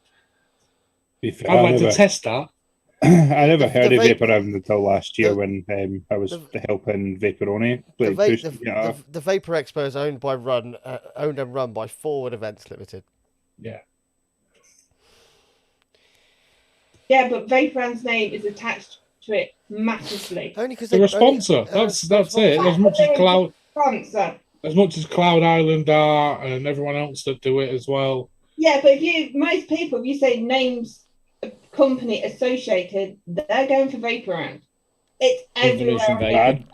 I'd like to test that. I never heard of Vapor Round until last year when I was helping Vaporoni. The Vapor Expo is owned and run by Forward Events Limited. Yeah. Yeah, but Vapor Round's name is attached to it massively. Only because they're a sponsor. That's it. As much as Cloud Island are and everyone else that do it as well. Yeah, but if you say names a company associated, they're going for Vapor Round. It's everywhere.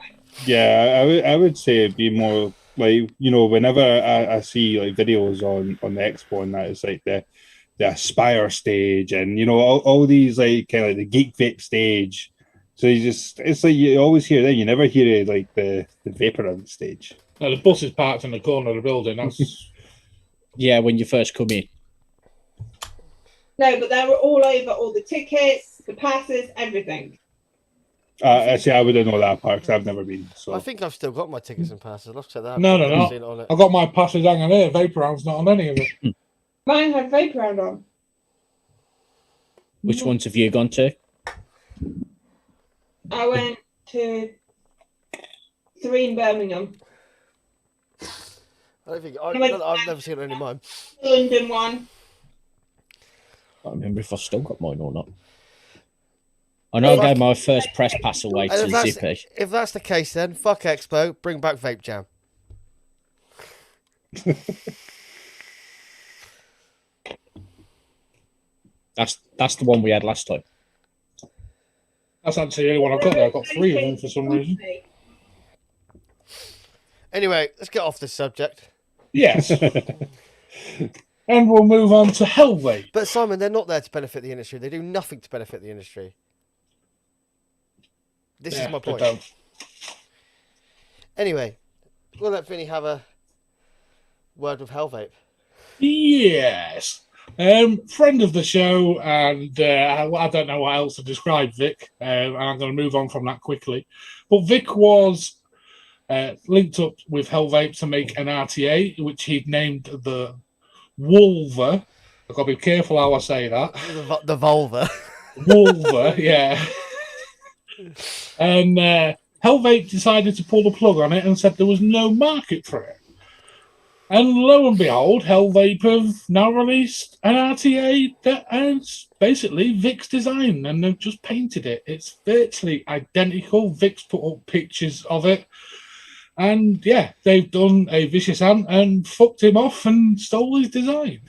I would say it'd be more like, whenever I see like videos on the Expo and that, it's like the Aspire stage and all these like kind of like the Geek Vape stage. So it's like you always hear that, you never hear like the Vapor Round stage. No, the bus is parked in the corner of the building. That's yeah, when you first come in. No, but they were all over all the tickets, the passes, everything. Actually, I wouldn't know that part because I've never been. So I think I've still got my tickets and passes. I'll check that. No. I got my passes hanging here. Vapor Round's not on any of it. Mine had Vapor Round on. Which ones have you gone to? I went to 3 in Birmingham. I don't think I've never seen any of mine. London one. can't remember if I've still got mine or not. I know I gave my first press pass away And to Zippy. if that's the case, then fuck Expo. Bring back Vape Jam. That's the one we had last time. That's actually the only one I've got there. I've got 3 of them for some reason. Anyway, let's get off this subject. Yes. And we'll move on to Hellvape. But Simon, they're not there to benefit the industry. They do nothing to benefit the industry. This is my they point. don't. Anyway, we'll let Vinny have a word with Hellvape. Yes. Friend of the show, and I don't know what else to describe Vic. And I'm going to move on from that quickly. But Vic was linked up with Hellvape to make an RTA, which he'd named the Wolver. I've got to be careful how I say that. The Volva. Wolver, yeah. And Hellvape decided to pull the plug on it and said there was no market for it. And lo and behold, Hellvape have now released an RTA that has basically Vic's design, and they've just painted it. It's virtually identical. Vic's put up pictures of it. And yeah, they've done a vicious ant and fucked him off and stole his design.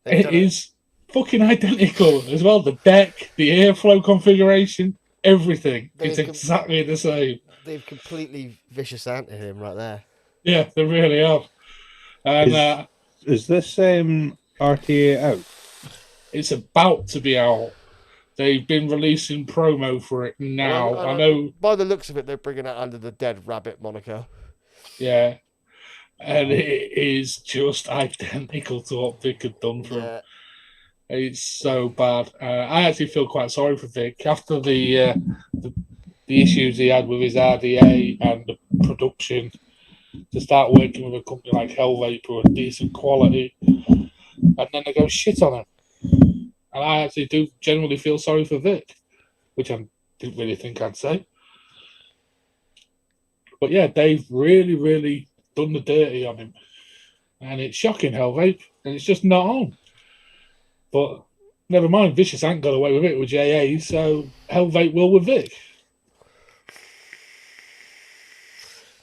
It is fucking identical as well. The deck, the airflow configuration, everything. It's exactly the same. They've completely vicious anted him right there. Yeah, they really have. And is this RTA out? It's about to be out. They've been releasing promo for it now. I know. By the looks of it, they're bringing it under the Dead Rabbit moniker. Yeah. And it is just identical to what Vic had done for him. It's so bad. I actually feel quite sorry for Vic. After the issues he had with his RDA and the production, to start working with a company like Hellvape who are decent quality, and then they go shit on him. And I actually do generally feel sorry for Vic, which I didn't really think I'd say. But yeah, they've really, really done the dirty on him. And it's shocking, Hellvape, and it's just not on. But never mind, Vicious ain't got away with it with JA, so Hellvape will with Vic.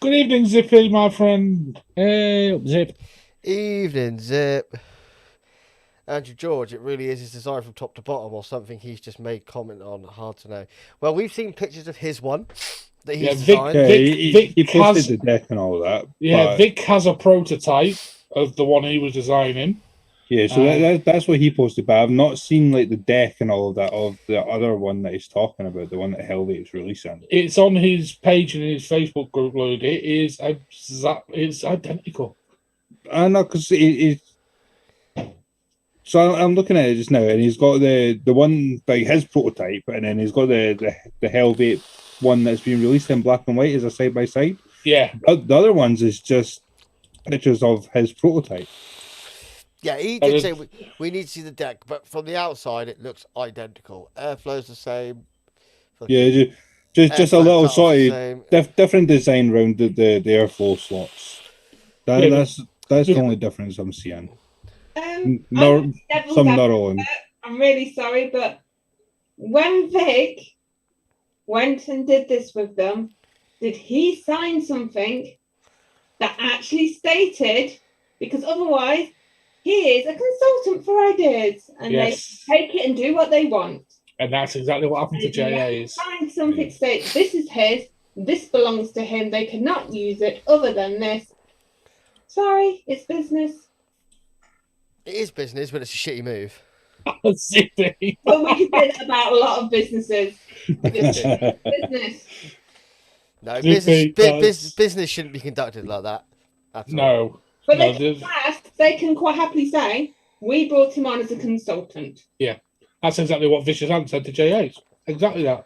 Good evening, Zippy, my friend. Hey, up, Zip. Evening, Zip. Andrew George, it really is his design from top to bottom, or something he's just made comment on. Hard to know. Well, we've seen pictures of his one that he's designed. He posted the deck and all that. Yeah, Vic has a prototype of the one he was designing. Yeah, so that's what he posted, but I've not seen like the deck and all of that of the other one that he's talking about, the one that Hellvape's releasing. It's on his page and his Facebook group, Lloyd. It is it's identical. I know, because so I'm looking at it just now, and he's got the one like his prototype, and then he's got the Hellvape one that's been released in black and white as a side by side. Yeah, the other ones is just pictures of his prototype. Yeah, he did say we need to see the deck, but from the outside it looks identical. Airflow's the same. Yeah, just a little sort of different design around the airflow slots. That's the only difference I'm seeing. I'm really sorry, but when Vic went and did this with them, did he sign something that actually stated, because otherwise he is a consultant for ideas, and they take it and do what they want. And that's exactly what happened to JA's. Find something states this is his, this belongs to him. They cannot use it other than this. Sorry, it's business. It is business, but it's a shitty move. Zippy. Well, we can say that about a lot of businesses. Business. No, business shouldn't be conducted like that. No. But they can quite happily say, we brought him on as a consultant. Yeah, that's exactly what Vicious Ant said to JA's. Exactly that.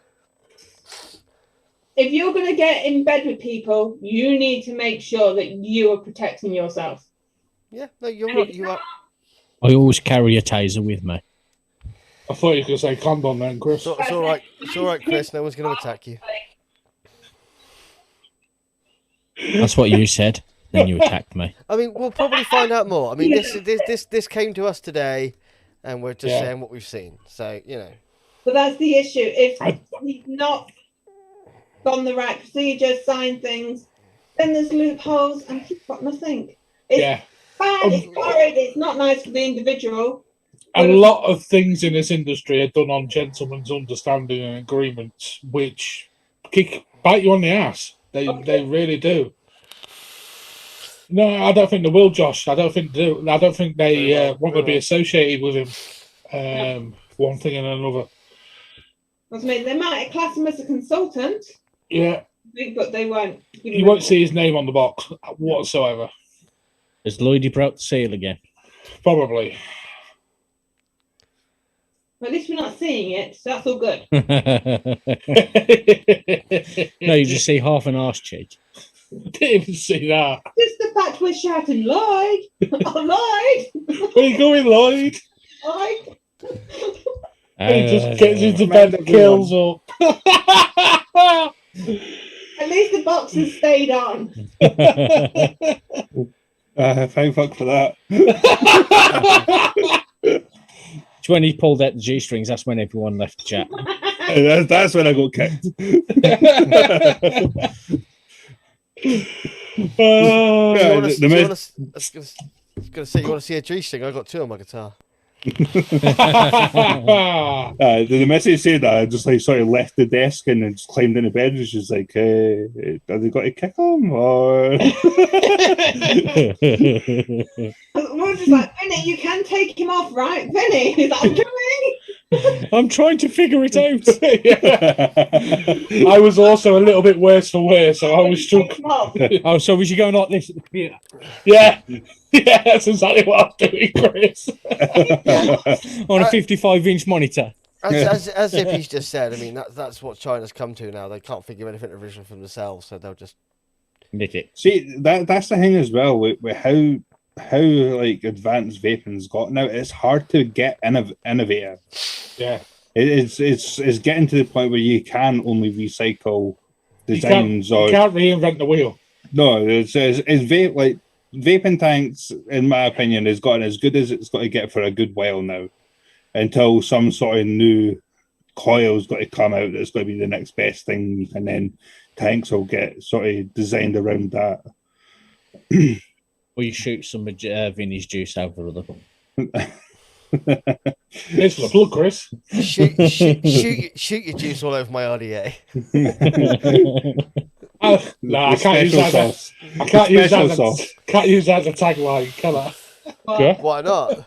If you're going to get in bed with people, you need to make sure that you are protecting yourself. Yeah, no, you're right. You are. I always carry a taser with me. I thought you were going to say condom then, Chris. It's all right. It's all right, Chris. No one's going to attack you. That's what you said. Then you attacked me. I mean, we'll probably find out more. I mean, this came to us today, and we're just saying what we've seen. So But that's the issue. If he's not gone the right procedure, signed things, then there's loopholes, and he's got nothing. It's bad. It's horrid. It's not nice for the individual. A lot of things in this industry are done on gentlemen's understanding and agreements, which bite you on the ass. They really do. No, I don't think they will, Josh. I don't think they want to be associated with him. One thing and another. I mean, they might class him as a consultant. Yeah, but they won't. You won't see his name on the box whatsoever. Has Lloydie broke the seal again? Probably. At least we're not seeing it, so that's all good. No, you just see half an arse cheek. Didn't even see that. Just the fact we're shouting, Lloyd! Oh, Lloyd! Where you going, Lloyd? Lloyd! He just gets into bed and kills up. At least the box has stayed on. Thank fuck for that. It's when he pulled out the G-strings, that's when everyone left the chat. That's when I got kicked. I was going to say, you want to see a G-string? I got 2 on my guitar. The message said that I just sort of left the desk and then just climbed into bed and she's like, have they got to kick him or? We're just like, Vinny, you can take him off, right? Vinny, he's like, I'm doing. I'm trying to figure it out. I was also a little bit worse for wear, so I was struck. Oh, so was you going like this at the computer? Yeah, that's exactly what I'm doing, Chris. On a 55-inch monitor. As if he's just said, I mean, that's what China's come to now. They can't figure anything original from themselves, so they'll just nick it. See, that's the thing as well with how like advanced vaping's got now. It's hard to get innovative. Yeah, it's getting to the point where you can only recycle designs you can't reinvent the wheel. No, it's vape like vaping tanks, in my opinion, has gotten as good as it's got to get for a good while now, until some sort of new coil's got to come out that's going to be the next best thing, and then tanks will get sort of designed around that. Or you shoot some Vinny's juice over other. It's for the blood, Chris. Shoot your juice all over my RDA. No, I can't use that. I can't use that. Can't use that as a tagline, can I? Why not?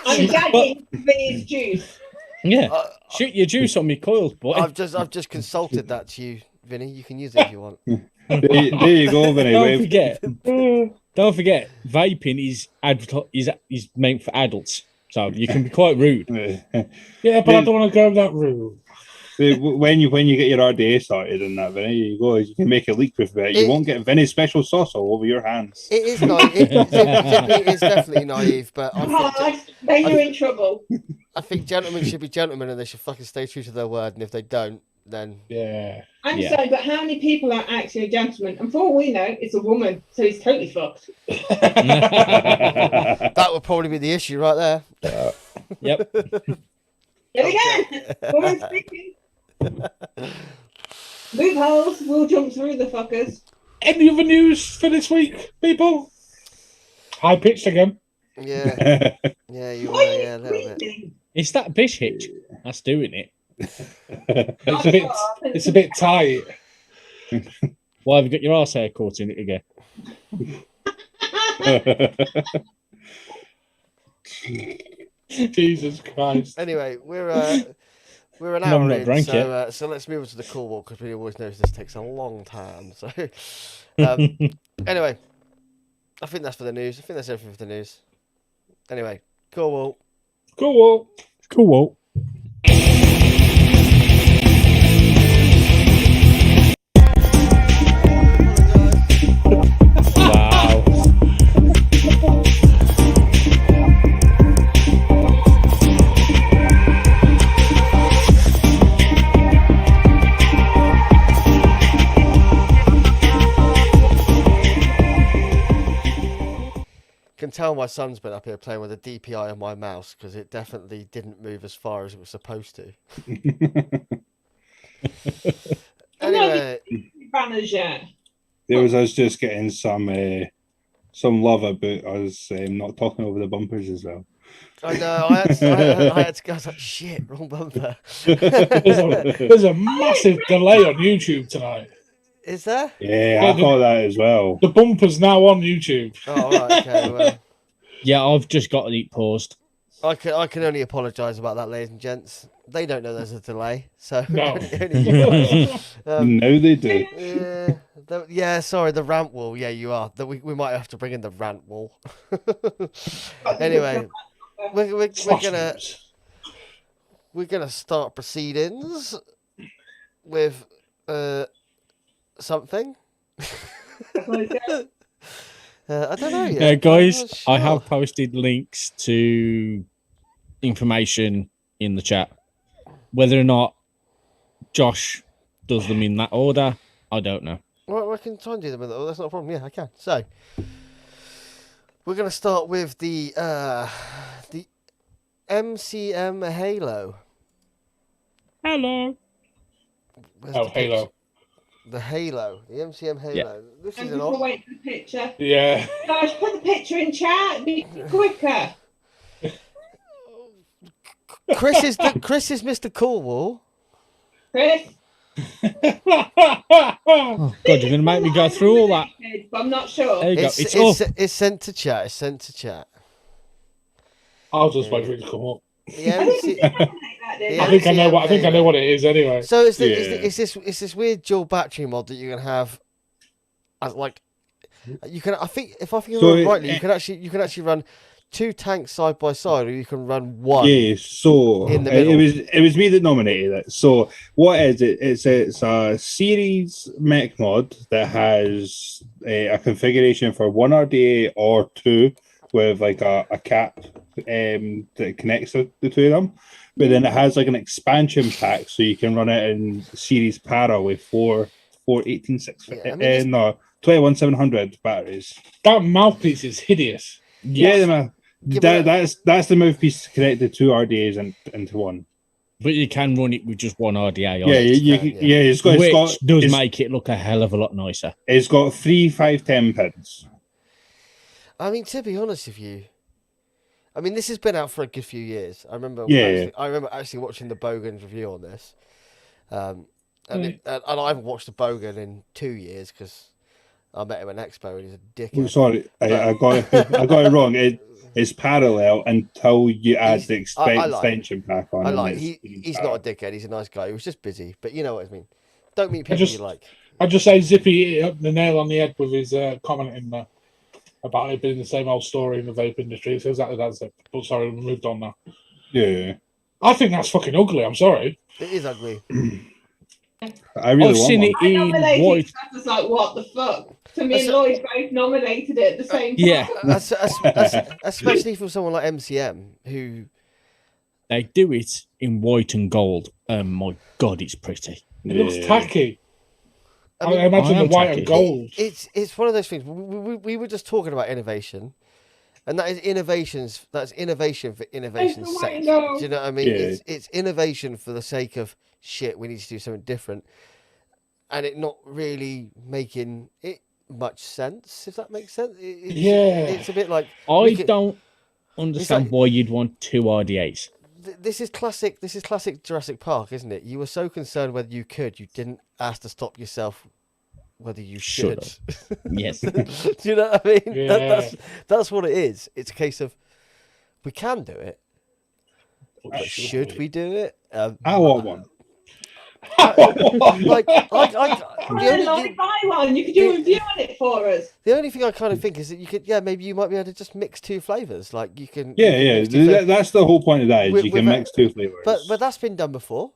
I'm gagging Vinny's juice. Yeah, shoot your juice on me coils, boy. I've just consulted that to you, Vinny. You can use it if you want. There you go, Vinny. Don't forget, vaping is meant for adults, so you can be quite rude. Yeah, but I don't want to go that route. When you get your RDA started and that, Vinny, you go. You can make a leak-proof bit. You won't get Vinny's special sauce all over your hands. It is naive. It is definitely naive, but Then you're in trouble. I think gentlemen should be gentlemen, and they should fucking stay true to their word. And if they don't, then I'm sorry, but how many people are actually gentlemen? And for all we know, it's a woman, so he's totally fucked. That would probably be the issue right there. Yep. Yet again, woman speaking. Loopholes, we'll jump through the fuckers. Any other news for this week, people? High pitched again. Yeah, you are. Yeah, a little bit. It's that bish hitch that's doing it. It's a bit tight. Why have you got your arse hair caught in it again? Jesus Christ. Anyway, we're an hour not in, drank so let's move on to the cool walk because we always notice this takes a long time. So anyway, I think that's for the news. I think that's everything for the news. Anyway, cool walk. Cool walk. Cool walk. Wow. can tell my son's been up here playing with a DPI on my mouse because it definitely didn't move as far as it was supposed to. Anyway, banners yet. There was us just getting some love about us not talking over the bumpers as well. I know. I had to go. I was like, shit, wrong bumper. There's a massive delay on YouTube tonight. Is there? Yeah, I thought that as well. The bumper's now on YouTube. Oh, right. Okay. Well, Yeah, I've just got it paused. I can only apologise about that, ladies and gents. They don't know there's a delay, so No. Now they do. yeah. Sorry, the rant wall. Yeah, you are. We might have to bring in the rant wall. Anyway, we're gonna start proceedings with something. I don't know yet. Guys, I'm I not have sure. posted links to information in the chat. Whether or not Josh does them in that order, I don't know. Well, I can try and do them. That's not a problem. Yeah, I can. So, we're going to start with the MCM Halo. Hello. Where's Oh, the Halo. picture? The Halo. The MCM Halo. Yeah. This And is an people odd... wait for the picture. Yeah. Guys, put the picture in chat. Be quicker. Chris is Mr. Coolwall. Chris. Oh, God, you're going to make me go through all that. But I'm not sure. There you go. It's It's up. it's sent to chat. It's sent to chat. I'll just wait for it to come up. The I think we MC... did something like that, didn't Yeah. I think I know what Halo. it is anyway. So it's Yeah. it's this weird dual battery mod that you can have, as like, you can. I think if I think So remember rightly, you can actually run 2 tanks side by side, or you can run one. Yeah, so In the it middle. was me that nominated it. So what is it? It's a series mech mod that has a configuration for 1 RDA or 2 with like a cap that connects the 2 of them. But then it has like an expansion pack, so you can run it in series para with 4 18650 Yeah, I mean, no 21700 batteries. That mouthpiece is hideous. Yeah, man. Yeah, but- That's the mouthpiece to connect the 2 RDAs into one. But you can run it with just one RDA on Yeah, it, yeah, it's got which does it's- make it look a hell of a lot nicer. It's got 3 510 pins. I mean, to be honest with you, I mean, this has been out for a good few years. I remember. Yeah. I remember actually watching the Bogan's review on this, and I haven't watched the Bogan in 2 years because I met him at an expo and he's a dickhead. Sorry, I got it wrong. It's parallel until you add the I like extension pack on. I and like. it's He's not a dickhead. He's a nice guy. He was just busy, but you know what I mean. Don't meet people just- you like. I'd just say Zippy hit the nail on the head with his comment in there about it being the same old story in the vape industry. So exactly that's it. But sorry, we moved on now. Yeah, I think that's fucking ugly. I'm sorry. It is ugly. I really I've want seen one. it I in nominated white. it. I was like, what the fuck? So me and That's- Lloyd both nominated it at the same time. Yeah. Especially for someone like MCM who. They do it in white and gold. My God, it's pretty. It looks Yeah. tacky. I I, mean, imagine I the am white tacky. and gold. It's one of those things. We were just talking about innovation, and that is innovations. That's innovation for innovation's It's the sake. way to Do go. you know what I mean? Yeah. It's innovation for the sake of shit. We need to do something different, and it not really making it much sense. If that makes sense. It's a bit like I we could- don't understand like- why you'd want 2 RDAs. This is classic. This is classic Jurassic Park, isn't it? You were so concerned whether you could, you didn't ask to stop yourself whether you should. Should Yes. Do you know what I mean? Yeah. That's what it is. It's a case of we can do it, but should we do it? I want one. Like, Come on, Lloyd, buy one. You could do a review on it for us. the only thing I kind of think is that you could, maybe you might be able to just mix 2 flavors. Like you can, Yeah, you can yeah. mix 2 flavours. That's the whole point of that. Is With- you can with mix 2 flavors. But that's been done before,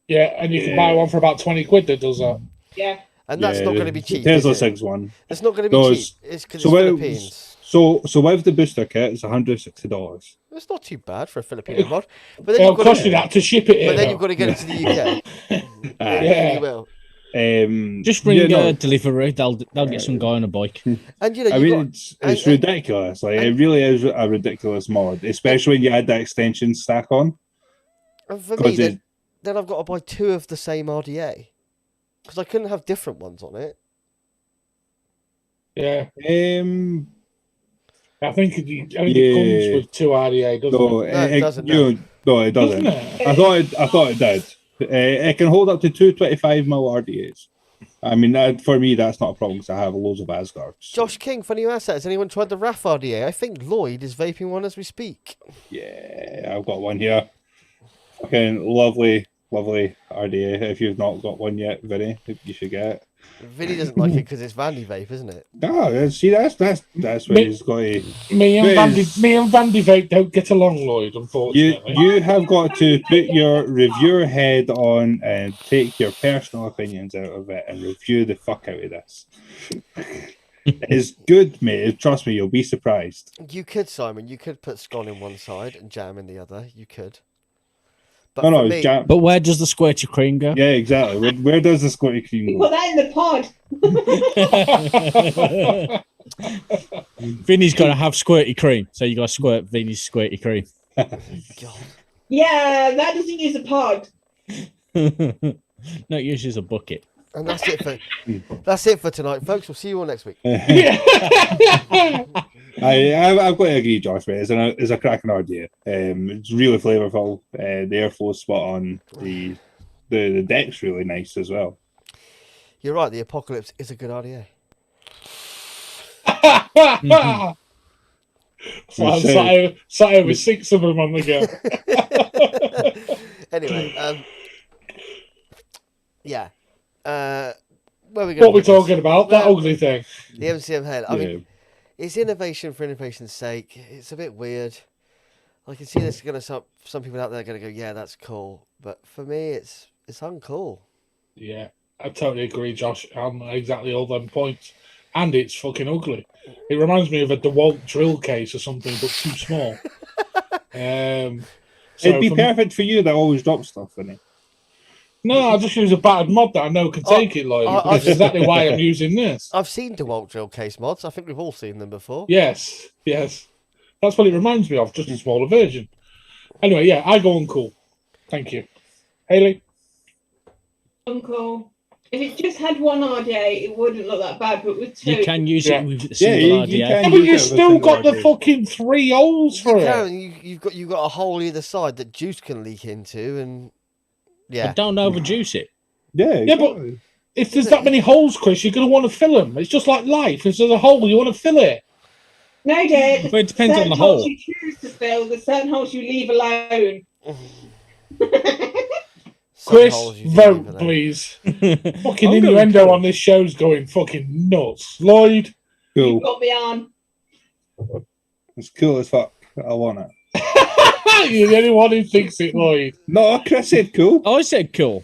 Yeah, and you can Yeah. buy one for about 20 quid that does that. Yeah. and that's not going to be cheap. Tesla Is it? 6 one. It's not going to be No, cheap. It's because so it's what- Philippines. So with the booster kit, it's $160. It's not too bad for a Filipino mod, but then It'll you've got cost to, you that to ship it here. but then though. you've got to get it to the UK. Aye. Yeah, Yeah. you will. Just ring yeah, no, delivery. They'll get some guy on a bike. And you know, I you mean, got, it's and- ridiculous. Like, it really is a ridiculous mod, especially when you add that extension stack on. and for me, 'Cause then I've got to buy 2 of the same RDA because I couldn't have different ones on it. Yeah, Um, I think it Yeah. comes with 2 RDA, doesn't no, it? No, it doesn't, You know, no, it doesn't. Doesn't it? I thought it did. It can hold up to 225mm RDAs. I mean, for me, that's not a problem because I have loads of Asgards. Josh King, funny you asked that. Has anyone tried the RAF RDA? I think Lloyd is vaping one as we speak. Yeah, I've got one here. Fucking lovely RDA. If you've not got one yet, Vinny, you should get it. Vinny doesn't like it because it's Vandy vape, isn't it? No, see, that's where he's got to. Me and Yes. Vandy Vape don't get along, Lloyd, unfortunately. You have got to put your reviewer head on and take your personal opinions out of it and review the fuck out of this. It's good, mate. Trust me, you'll be surprised. You could, Simon. You could put scone in one side and jam in the other. You could. But No, for no, me, jam. But where does the squirty cream go? Yeah, exactly. Where does the squirty cream You go? put that in the pod. Vinny's got to have squirty cream, so you got to squirt Vinny's squirty cream. God. Yeah, that doesn't use a pod. No, it uses a bucket. And that's it for tonight, folks. We'll see you all next week. I've got to agree, Josh, mate. It's a cracking idea. It's really flavourful. The airflow's spot on. The deck's really nice as well. You're right. The Apocalypse is a good RDA. So I'm sat here with 6 of them on the go. Anyway, yeah. Where are we going? What are we talking about? That ugly thing. The MCM head. I Yeah. mean, it's innovation for innovation's sake. It's a bit weird. I can see there's going to some people out there are going to go, yeah, that's cool. But for me, it's uncool. Yeah, I totally agree, Josh, on exactly all them points. And it's fucking ugly. It reminds me of a DeWalt drill case or something, but too small. It'd be perfect for you that always drops stuff in it. No, I just use a battered mod that I know can take it, Lloyd. That's exactly why I'm using this. I've seen DeWalt drill case mods. I think we've all seen them before. Yes. That's what it reminds me of, just a smaller version. Anyway, yeah, I go uncool. Thank you. Hayley? Uncle. If it just had one RDA, it wouldn't look that bad, but with 2. You can use Yeah. it with a single you RDA. can. Yeah, but you still got the fucking 3 holes for it. Karen, you've got a hole either side that juice can leak into, and yeah. But don't overjuice it. Yeah, Yeah, but exactly. if there's that many holes, Chris, you're going to want to fill them. It's just like life. If there's a hole, you want to fill it. No, Dad. Well, it depends on the hole. You choose to fill, the certain holes you leave alone. Some Chris, holes you do leave vote, alone. please. I'm Fucking going innuendo cool. on this show's going fucking nuts. Lloyd? You Cool. got me on. It's cool as fuck. I want it. You're the only one who thinks it, Lloyd. No, Chris said cool. I said cool.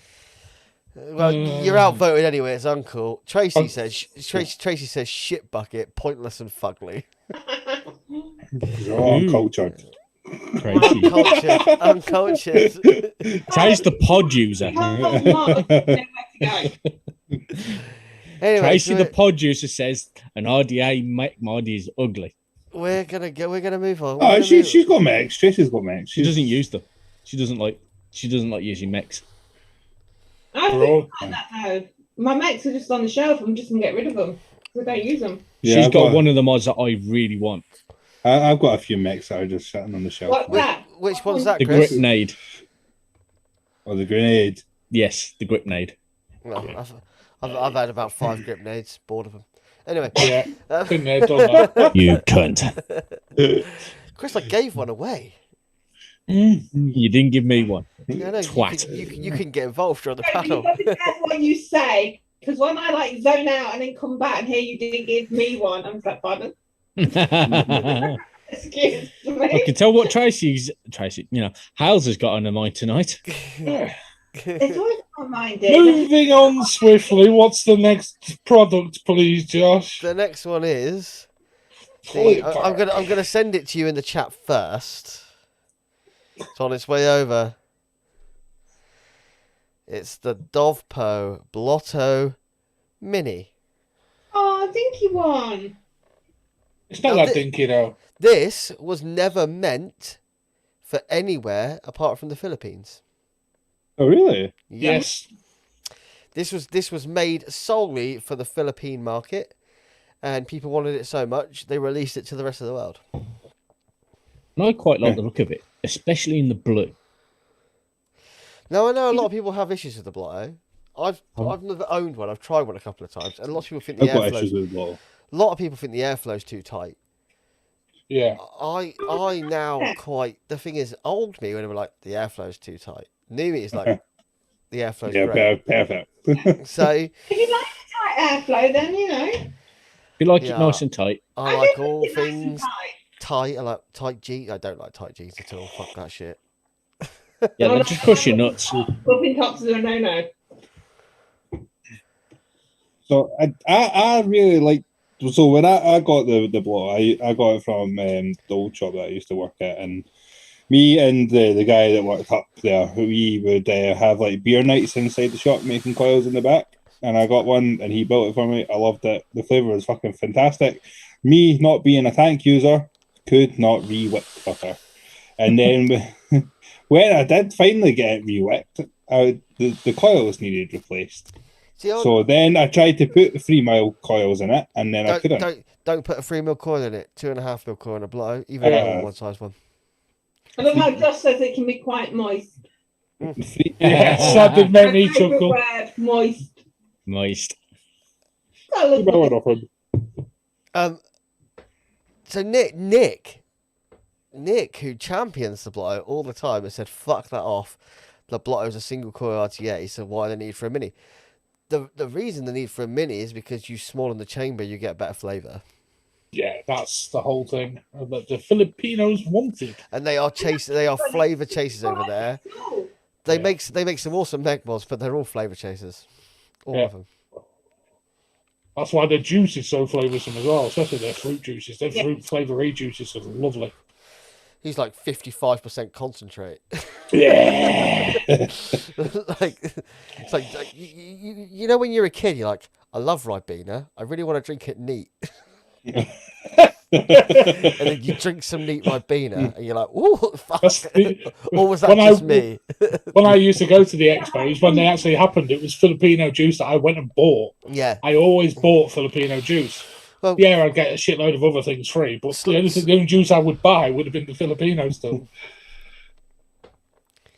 Well, you're outvoted anyway. It's uncool. Tracy says shit bucket, pointless and fugly. Oh, I'm cultured. Tracy. Uncultured. Tracy's the pod user. Anyway, Tracy so the pod user says an RDA mod is ugly. we're gonna move on. Oh, she's got mechs. Tracy's got mechs. She doesn't use them. She doesn't like using mechs. I We're all- think like that though. My mates are just on the shelf. I'm just gonna get rid of them because I don't use them. Yeah, She's I've got one of the mods that I really want. I've got a few mechs that are just sitting on the shelf. What's that? Which one's that, The Chris? Gripnade. Or the grenade. Yes, the Gripnade. No, I've had about 5 grip nades. Bored of them. Anyway, Yeah, been there, done that. You cunt. Chris, I gave one away. You didn't give me one. Yeah, no, Twat. you can get involved during the No, but panel. you've got to be careful what you say because when I like zone out and then come back and hear you didn't give me one, I'm like, pardon. I Excuse me. can tell what Tracy, Hales has got on her mind tonight. It's always on my mind, dear. Moving on swiftly, what's the next product, please, Josh? The next one is. Holy I'm gonna send it to you in the chat first. It's on its way over. It's the Dovpo Blotto Mini. Oh, dinky one. It's not Now, that dinky though. This was never meant for anywhere apart from the Philippines. Oh, really? Yeah. Yes. This was made solely for the Philippine market, and people wanted it so much they released it to the rest of the world. And I quite like the look of it, especially in the blue. Now I know a lot of people have issues with the Blotto. I've never owned one. I've tried one a couple of times, and a lot of people think the I've got issues airflow. with Blotto. A lot of people think the airflow's too tight. Yeah. I now quite. The thing is, old me when they were like the airflow's too tight. New me is like the airflow's Yeah, great. perfect. So If you like a tight airflow, then you know. If you like Yeah. it nice and tight, I do like all it nice and things tight. tight. I like tight jeans. I don't like tight jeans at all. Fuck that shit. yeah, they just crush your nuts. Fluffing tops are a no-no. So I really like. So when I got the Blotto, I got it from the old shop that I used to work at, and me and the guy that worked up there, we would have like beer nights inside the shop making coils in the back. And I got one, and he built it for me. I loved it. The flavor was fucking fantastic. Me not being a tank user, could not re-wick fucker. And then when I did finally get it re-wicked, the coils needed replaced. See, So then I tried to put 3 mil coils in it, and then I couldn't. don't put a 3 mil coil in it. 2.5 mil coil in a Blotto, even a normal one size one. I love how Josh says it can be quite moist. Yes, that did make me My favourite chuckle. word, moist. Moist. I love it. So Nick, who champions the Blotto all the time, has said, "Fuck that off. The Blotto is a single coil RTA, so why the need for a mini?" The reason the need for a mini is because you smaller the chamber, you get better flavour. Yeah, that's the whole thing that the Filipinos wanted. And they are flavour chasers over there. They make some awesome neck mods, but they're all flavour chasers. All of them. That's why their juice is so flavoursome as well, especially their fruit juices. Their fruit flavoury juices are lovely. He's like 55% concentrate. Yeah. It's like you know when you're a kid, you're like, I love Ribena. I really want to drink it neat. And then you drink some neat Ribena, and you're like, "Ooh, fuck!" Or was that just me? When I used to go to the expos, when they actually happened, it was Filipino juice that I went and bought. Yeah. I always bought Filipino juice. Well, Yeah, I'd get a shitload of other things free, but the only juice I would buy would have been the Filipino stuff.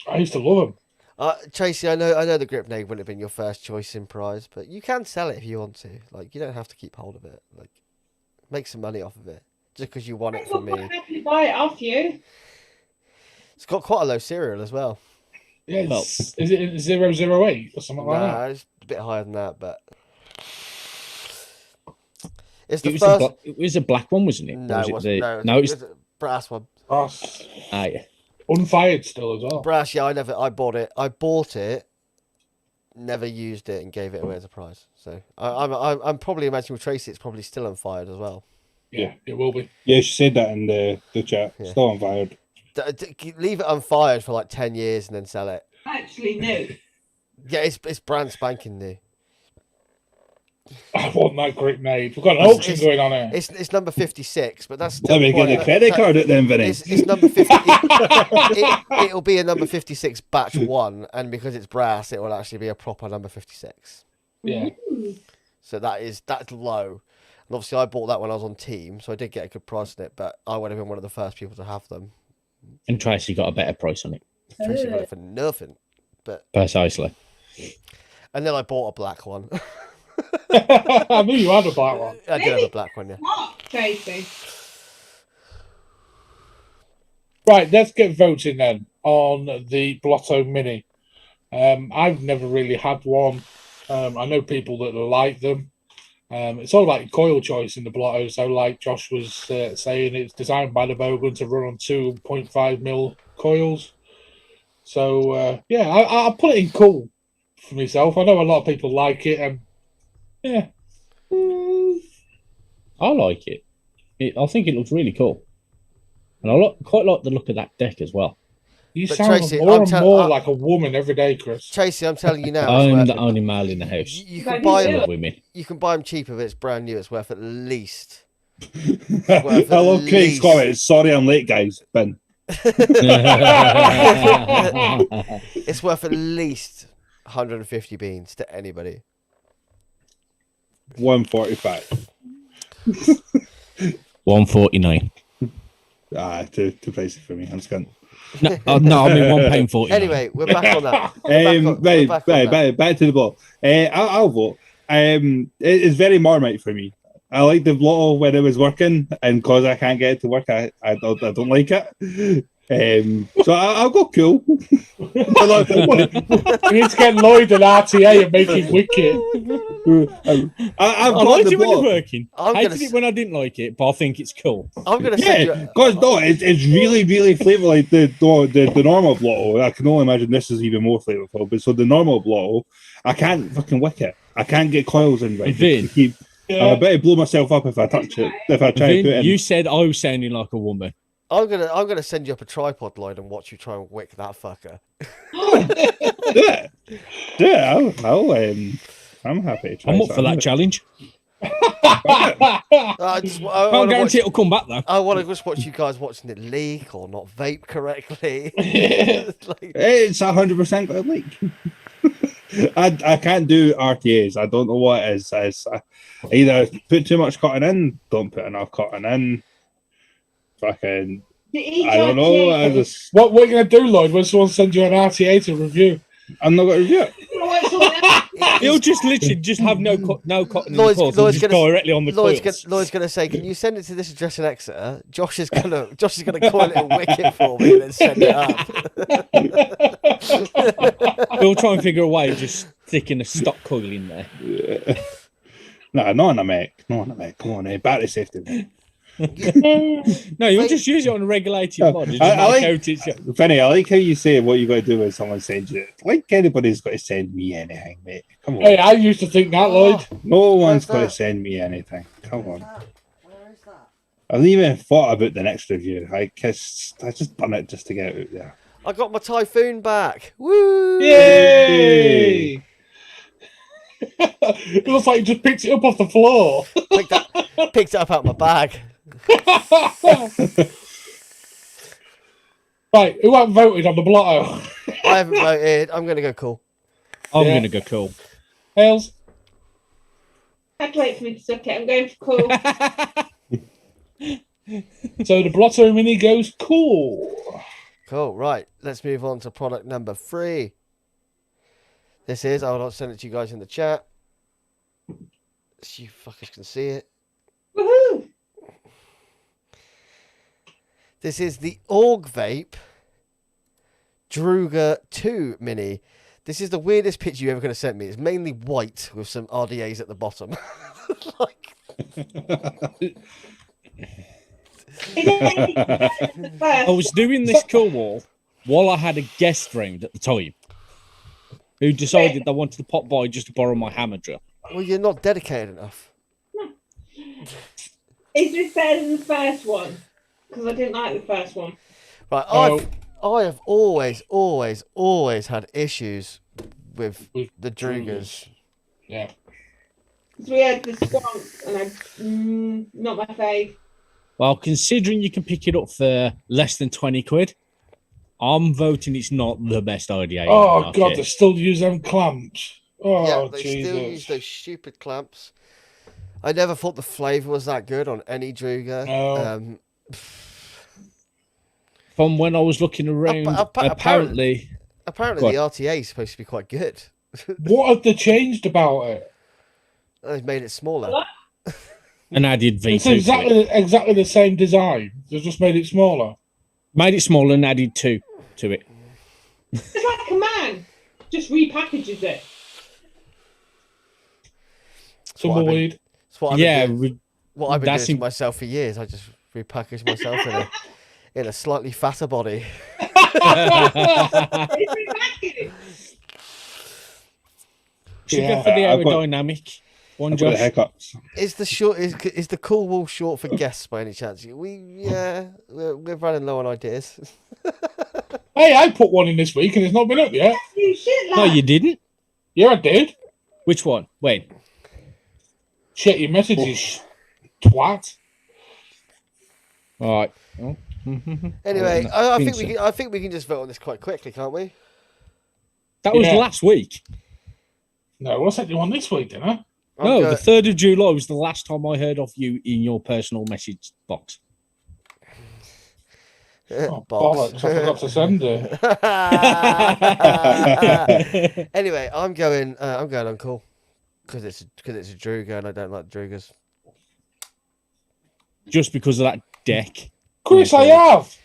I used to love them. Tracy, I know the grip nade wouldn't have been your first choice in prize, but you can sell it if you want to. Like, you don't have to keep hold of it. Like, make some money off of it just because you want it from me. I'm happy to buy it off you. It's got quite a low serial as well. Yeah, is it 008 or something like that? Nah, it's a bit higher than that, but it's It the was, first. it was a black one, wasn't it? No, Or it was wasn't. no, It it's was a brass one. Brass. yeah. Unfired still as well. Brass, yeah, I bought it, never used it, and gave it away as a prize. So I'm probably imagining with Tracy, it's probably still unfired as well. Yeah, it will be. Yeah, she said that in the chat. Yeah. Still on fired. Leave it unfired for like 10 years and then sell it. Actually, no. Yeah, it's brand spanking new. I want that grip made. We've got an auction going on here. It's number 56, but that's still Let me get the credit card out then, Vinny. It's number 50. It'll be a number 56 batch 1, and because it's brass, it will actually be a proper number 56. Yeah. So that's low. And obviously, I bought that when I was on team, so I did get a good price on it. But I would have been one of the first people to have them. And Tracy got a better price on it. Tracy got it for nothing. But Precisely. and then I bought a black one. I knew you had a black one. I did have a black one, yeah. What, Tracy? Right, let's get voting then on the Blotto Mini. I've never really had one. I know people that like them. It's all like coil choice in the Blotto. So, like Josh was saying, it's designed by the Bogan to run on 2.5 mil coils. So, yeah, I'll put it in cool for myself. I know a lot of people like it, and yeah. I like it. I think it looks really cool. And I quite like the look of that deck as well. You But sound Tracy, more I'm and tell- more I- like a woman every day, Chris. Tracy, I'm telling you now, I'm it's the worth, only male in the house. you I can do buy I too. them. love women. You can buy them cheaper, but it's brand new. It's worth at least. I worth at love Craig's least- comment. Sorry, I'm late, guys. Ben. It's worth at least 150 beans to anybody. 145. 149. Too pricey for me. I'm scunt. No, I mean £1.49. Anyway, we're back on that. We're back on that. Back to the ball. I'll vote. It's very Marmite for me. I like the lotto when it was working, and because I can't get it to work, I don't like it. So I'll go cool. You need to get Lloyd an RTA and make him wicked. I've I got liked the it when it was block. working. I'm Hated gonna it when I didn't like it, but I think it's cool. I'm gonna send Yeah, you. because no, it's really, really flavorful. Like the normal blotto, I can only imagine this is even more flavorful. But so the normal blotto, I can't fucking wick it. I can't get coils in right. Vin. I better blow myself up if I touch it. If I try to Vin, put it in. you said I was sounding like a woman. I'm gonna send you up a tripod, Lloyd, and watch you try and wick that fucker. Do it. Do it. I'm happy. To try I'm up for that challenge. I Can't wanna guarantee watch, it'll come back though. I want to just watch you guys watching it leak or not vape correctly. Like, It's 100% got a leak. I can't do RTAs. I don't know what it is. I either put too much cotton in, don't put enough cotton in. Fucking, I don't know. I just, What are you going to do, Lloyd, when someone sends you an RTA to review? I'm not going to review it. He'll just literally just have no cotton in the Lloyd's coils and just gonna- directly on the coils. Lloyd's gonna say, "Can you send it to this address in Exeter?" Josh is gonna coil it and wick it for me and then send it up. We'll try and figure a way of just sticking a stock coil in there. No, not on a mech. Not on a mech. Come on, battery safety. No, you'll just use it on a regulated mod. I like- Finny, I like how you say what you got to do when someone sends you. Like anybody's got to send me anything, mate. Come on. Hey, I used to think that, Lloyd. No one's got to that? send me anything. Come on. Where is that? I haven't even thought about the next review. I just done it just to get it out there. I got my Typhoon back. Woo! Yay! It looks like you just picked it up off the floor. Picked it up out of my bag. Right, who hasn't voted on the blotto? I haven't voted. I'm gonna go cool. I'm Yeah. going to go cool. Hales? Had to wait for me to suck it. I'm going for cool. So the blotto mini goes cool. Cool. Right. Let's move on to product number 3. This is. I'll send it to you guys in the chat, so you fuckers can see it. Woohoo! This is the Org Vape Druga 2 Mini. This is the weirdest picture you're ever going to send me. It's mainly white with some RDAs at the bottom. I was doing this cool wall while I had a guest round at the time who decided they wanted to pop by just to borrow my hammer drill. Well, you're not dedicated enough. Is this better than the first one? Because I didn't like the first one. Right. Oh. I have always had issues with the Drugas. Yeah. Because we had the squonk and not my fave. Well, considering you can pick it up for less than 20 quid, I'm voting it's not the best idea. Oh, God, they still use them clamps. Oh, Yeah, they Jesus. still use those stupid clamps. I never thought the flavour was that good on any Druga. No. From when I was looking around, apparently Apparently the RTA is supposed to be quite good. What have they changed about it? They've made it smaller. and added V2 It's to it. exactly the same design. They've just made it smaller. Made it smaller and added 2 to it. It's like a man. Just repackages it. Tumbleweed. That's what I've Yeah, been doing, what I've been that's doing in- to myself for years. I just repackaged myself in a slightly fatter body. It's repackaged. Should Yeah, go for the I've got- aerodynamic one, I've got the Josh. hiccups. Is the cool wall short for guests by any chance? We're running low on ideas. Hey, I put one in this week and it's not been up yet. You shit, lad. No, you didn't. Yeah, I did. Which one? When? Check your messages, twat. All right. Anyway, Oh, I think we can just vote on this quite quickly, can't we? that was Yeah. last week. No, I sent you one this week, didn't I? No, the 3rd of July was the last time I heard of you in your personal message box. Oh, box. bollocks, I forgot to send it. Anyway, I'm going uncle because it's a Druga and I don't like Drugas. Just because of that deck. Chris, I have.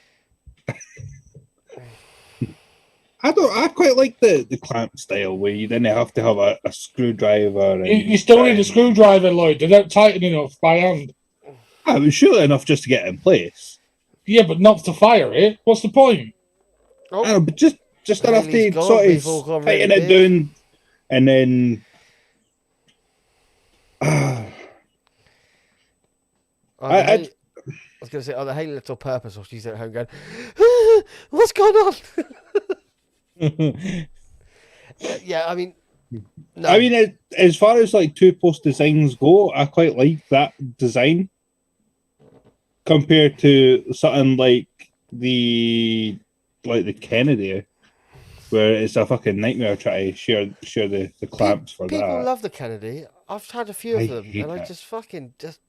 I quite like the clamp style where you then have to have a screwdriver. You still need a screwdriver, Lloyd. They don't tighten enough by hand. I was surely enough just to get it in place. Yeah, but not to fire it. What's the point? Oh, I know, but just enough to Haley's gone, sort we've all gone of tighten really it big. down, and then. I was going to say, the Haley little purpose, or she's at home going, "Ah, what's going on?" Yeah, I mean, no. I mean, as far as like 2-post designs go, I quite like that design compared to something like the Kennedy, where it's a fucking nightmare trying to share the clamps for people that. love the Kennedy. I've had a few I of them, hate and I it. just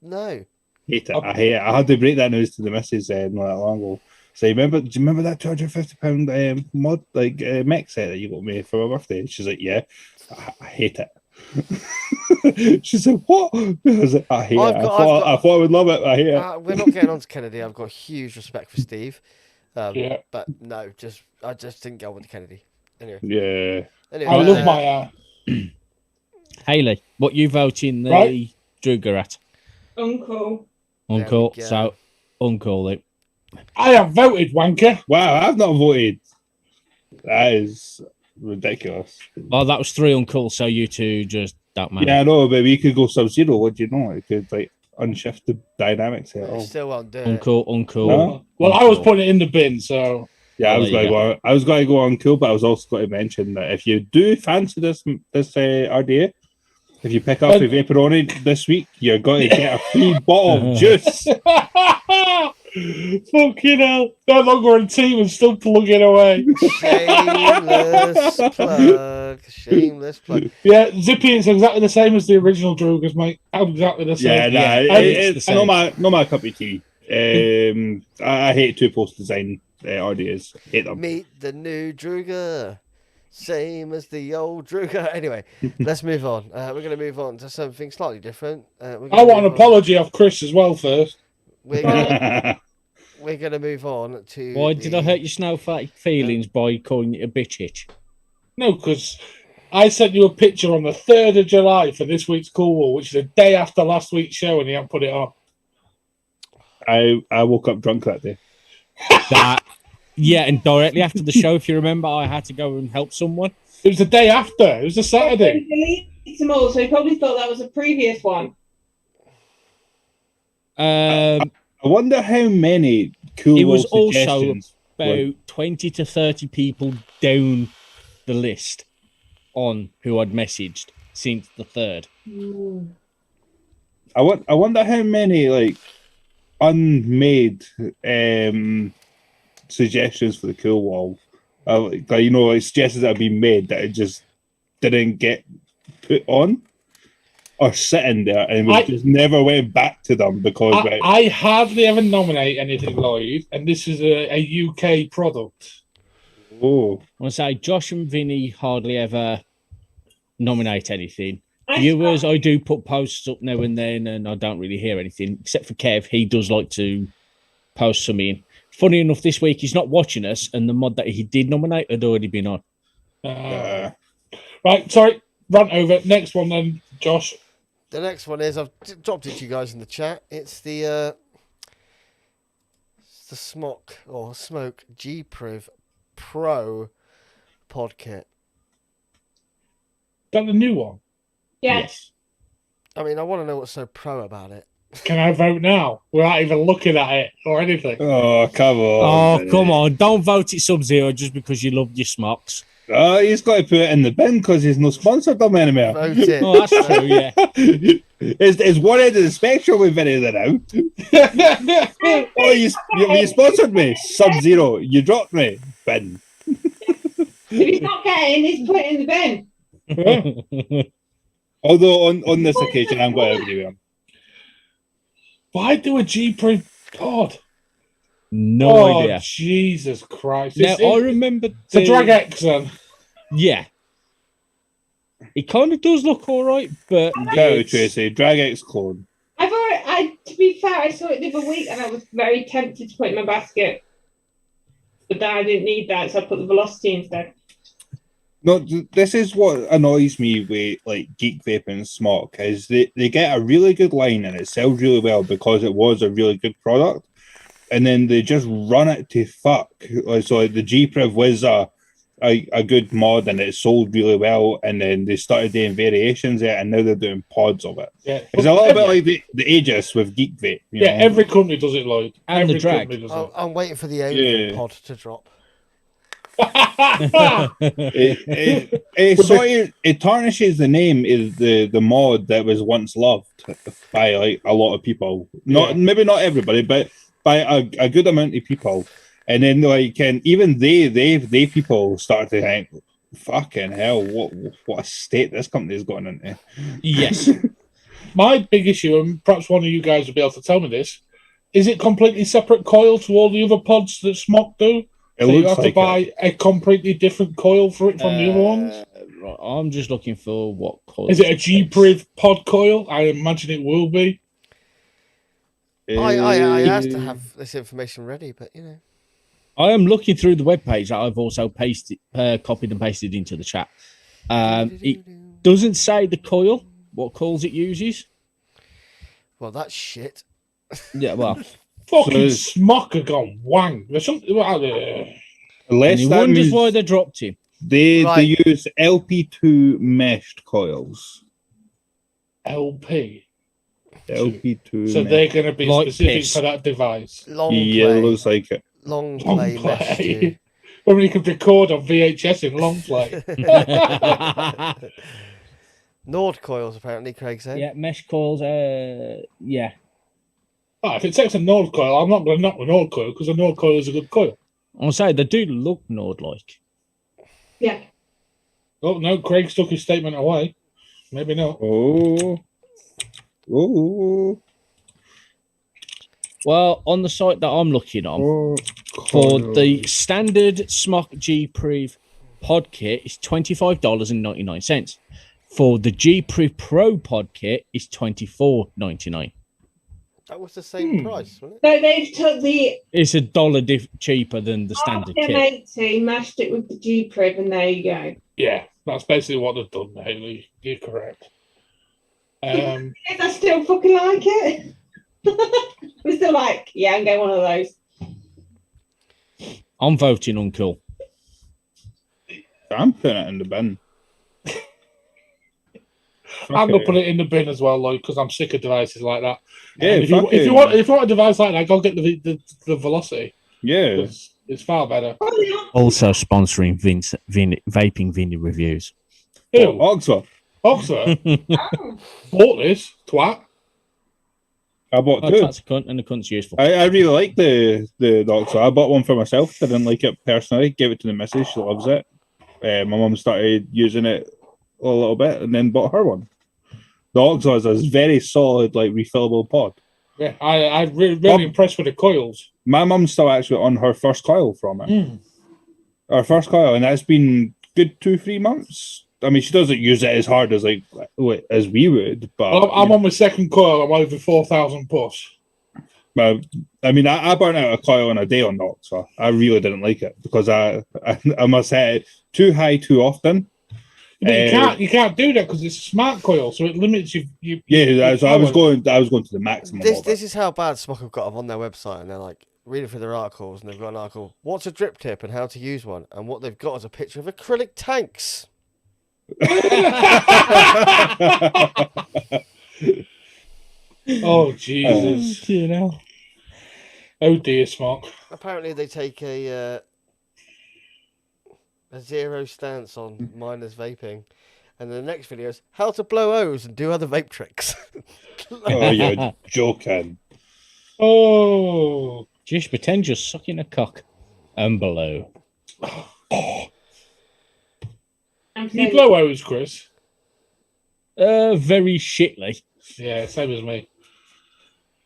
no. Hate it. I hate it. I had to break that news to the missus not that long ago. So do you remember that £250 mod mech set that you got me for my birthday? She's like, yeah. I hate it. She said, what? I was like, I hate it. I thought I would love it. I hate it. We're not getting on to Kennedy. I've got huge respect for Steve. Yeah. But no, I just didn't go with the Kennedy. Anyway. Yeah. Anyway, I love my. Haley, what you voting the Right. Druga at? Uncle. Uncle. There we go. So, Uncle, Luke. I have voted, wanker. Wow, I've not voted. That is ridiculous. Oh, that was 3 Uncles, so you two just don't matter. Yeah, I know, but we could go Sub-Zero. What do you know? It could unshift the dynamics here. I still won't do it. Uncle. No? Well, I was putting it in the bin, so. Yeah, I was there you going to go. I was going to go on cool, but I was also going to mention that if you do fancy this RDA, if you pick up a Vaporoni this week, you're going to get a free bottle of juice. Fucking hell. No longer a team and still plugging away. Shameless plug. Yeah, Zippy is exactly the same as the original Drugas, mate. Exactly the same. it's not my cup of tea. I hate 2-post design RDAs. Hate them. Meet the new Druga. Same as the old Druga. Anyway, let's move on. We're going to move on to something slightly different. I want an apology off Chris as well first. We're going to move on to. Why did I hurt your snowflake feelings by calling it a bitch hitch? No, because I sent you a picture on the 3rd of July for this week's Cool Wall, which is a day after last week's show, and you haven't put it on. I woke up drunk that day. Yeah, and directly after the show, if you remember, I had to go and help someone. It was the day after. It was a Saturday. He deleted them all, so he probably thought that was a previous one. I wonder how many cool It was also suggestions about 20 to 30 people down the list on who I'd messaged since the 3rd. I wonder how many unmade suggestions for the cool wall, suggestions that have been made that it just didn't get put on, or sitting there and we just never went back to them because I hardly ever nominate anything, Lloyd, and this is a UK product. Oh, I want to say Josh and Vinny hardly ever nominate anything. Viewers, I do put posts up now and then, and I don't really hear anything except for Kev. He does like to post some in. Funny enough, this week he's not watching us, and the mod that he did nominate had already been on. Right, sorry, run over. Next one then, Josh. The next one is I've dropped it to you guys in the chat. It's the Smoke G-Priv Pro pod kit. Got the new one? Yes. I mean, I want to know what's so pro about it. Can I vote now without even looking at it or anything? Oh, come on. Oh, come on. Don't vote it Sub-Zero just because you love your smocks. Oh, he's got to put it in the bin because he's no sponsored them anymore. Vote it. Oh, that's true, yeah. It's one end of the spectrum with any of that now. Oh, you sponsored me. Sub-Zero. You dropped me. Bin. If he's not getting, he's put it in the bin. Although on this occasion, I'm going to agree with him. Why do a G-Proof pod? No idea. Jesus Christ. Now, I remember... It's a Drag X, then. Yeah. It kind of does look all right, but... Go, Tracy. Drag X clone. To be fair, I saw it the other week and I was very tempted to put it in my basket. But then I didn't need that, so I put the Velocity instead. No, this is what annoys me with like Geek Vape and Smock is they get a really good line and it sells really well because it was a really good product, and then they just run it to fuck. So the G-Priv was a good mod and it sold really well, and then they started doing variations there, and now they're doing pods of it. Yeah, It's a little bit like the Aegis with Geek Vape. You know? every company does it, Lloyd. And every the drag. company does I'm waiting for the alien pod to drop. It tarnishes the name is the mod that was once loved by like a lot of people. Maybe not everybody, but by a good amount of people. And then like even they people start to think, fucking hell, what a state this company's gone into. Yes. My big issue, and perhaps one of you guys will be able to tell me this, is it completely separate coil to all the other pods that Smock do? It so looks you have like to buy a completely different coil for it from the other ones? Right, I'm just looking for what coil. Is it a G-Priv pod coil? I imagine it will be. I asked to have this information ready, but you know. I am looking through the webpage that I've also copied and pasted into the chat. It doesn't say the coil, what coils it uses. Well, that's shit. Yeah, well. Fucking Smock have gone wang. There's something about it. And he wonders why they dropped him. They use LP2 meshed coils. LP2. So they're going to be like specific piss. for that device. Long yeah, play. looks like it. Long play. Mesh too. When you can record on VHS in long play. Nord coils, apparently, Craig said. Yeah, mesh coils. Yeah. Oh, if it takes a Nord coil, I'm not going to knock the Nord coil because a Nord coil is a good coil. I'll say they do look Nord-like. Yeah. Oh, no, Craig took his statement away. Maybe not. Oh. Well, on the site that I'm looking on, for the standard Smock G-Priv pod kit, is $25.99. For the G-Priv Pro pod kit, is $24.99. That was the same price, wasn't it? So they've took the It's $1 cheaper than the standard kit. RM80, mashed it with the G-Priv, and there you go. Yeah, that's basically what they've done, Haley. You're correct. I still fucking like it. I'm still like, yeah, I'm getting one of those. I'm voting uncool. I'm putting it in the bin. I'm going to put it in the bin as well, Lloyd, because I'm sick of devices like that. Yeah, if you want a device like that, go get the Velocity. Yeah. It's far better. Also sponsoring Vaping Vinny reviews. Ew. Oxford. Oxford? Bought this, twat. I bought Oh, two. that's a cunt, and the cunt's useful. I really like the Oxford. I bought one for myself. I didn't like it personally. Gave it to the missus. She loves it. My mum started using it a little bit and then bought her one. The Oxford is a very solid, like refillable pod. Yeah, I'm really impressed with the coils. My mum's still actually on her first coil from it. Her first coil, and that's been good 2-3 months. I mean, she doesn't use it as hard as as we would, but I'm on my second coil. I'm over 4,000 plus. I mean, I burnt out a coil in a day on Nox, so I really didn't like it because I must say it too high too often. But you can't do that because it's a smart coil, so it limits you. So I was going to the maximum. This is how bad Smock have got them on their website, and they're like reading through their articles, and they've got an article: what's a drip tip and how to use one, and what they've got is a picture of acrylic tanks. Oh, Jesus. You know. Oh, dear, Smock. Apparently, they take a zero stance on minors vaping, and the next video is how to blow O's and do other vape tricks. Oh, you're joking. Oh. Just pretend you're sucking a cock and below. You blow O's, Chris? Very shitly. Yeah, same as me.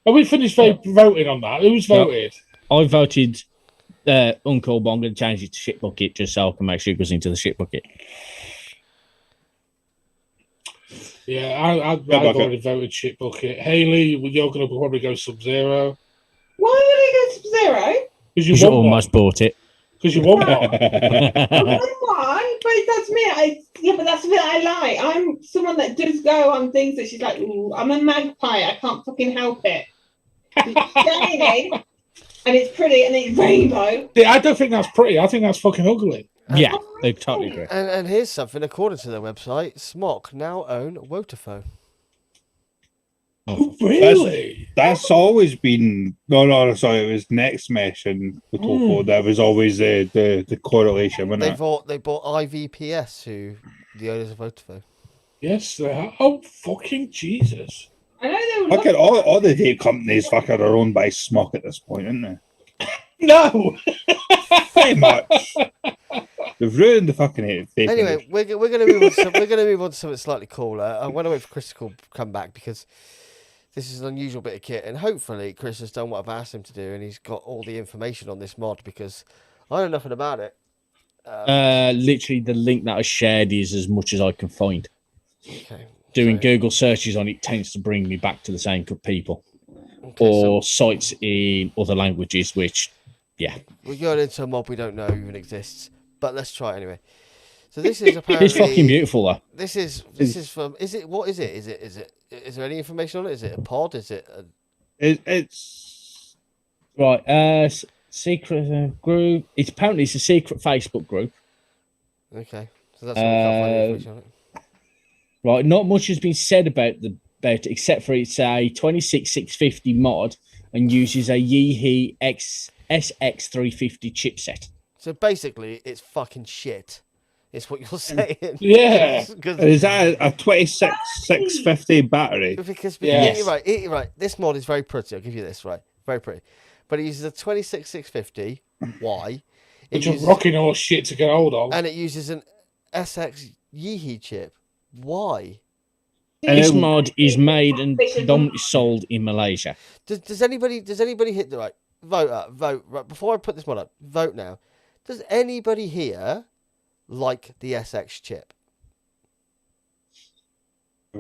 Have we finished voting on that? Who's voted? I voted Uncle, but I'm going to change it to shit bucket just so I can make sure it goes into the shit bucket. Yeah, I've already voted shit bucket. Haley, you're going to probably go Sub-Zero. Why would I go Sub-Zero? Because you almost bought it. Because you want one. I want one, but that's me. Yeah, but that's what I like. I'm someone that does go on things that she's like, ooh, I'm a magpie. I can't fucking help it. It's shiny, and it's pretty, and it's rainbow. Yeah, I don't think that's pretty. I think that's fucking ugly. Yeah, they totally agree. And here's something, according to their website, Smock now own Wotafo. Oh, really? That's always been sorry, it was Next Mesh and Utopia. That was always the correlation, wasn't it? They bought IVPS, who the owners of Wotafo. Yes, they are. Oh, fucking Jesus. I know they were. Fucking all the vape companies fucking are owned by Smock at this point, aren't they? No. Pretty much. They've ruined the fucking vape. Anyway, we're gonna move on. We're gonna move on to something slightly cooler. I want to wait for Chris to come back because this is an unusual bit of kit, and hopefully Chris has done what I've asked him to do, and he's got all the information on this mod because I know nothing about it. Literally, the link that I shared is as much as I can find. Okay. Doing Google searches on it tends to bring me back to the same people sites in other languages, which, yeah. We're going into a mod we don't know even exists, but let's try it anyway. So this is apparently It's fucking beautiful, though. This is from. What is it? Is there any information on it? Is it a pod? Is it? It's right. Secret group. It's a secret Facebook group. Okay, so that's what we can't find information on it. Right, not much has been said about it, except for it's a 26650 mod and uses a Yeehee SX350 chipset. So basically, it's fucking shit. Is what you're saying? Yeah. Is that a 26650 battery? Because Yes. you're right. This mod is very pretty. I'll give you this, right? Very pretty. But it uses a 26650. Why? Which is rocking all shit to get hold of. And it uses an SX Yeehee chip. Why? This mod is made and predominantly sold in Malaysia. Does anybody hit the right? Vote. Right, before I put this mod up, vote now. Does anybody here like the SX chip?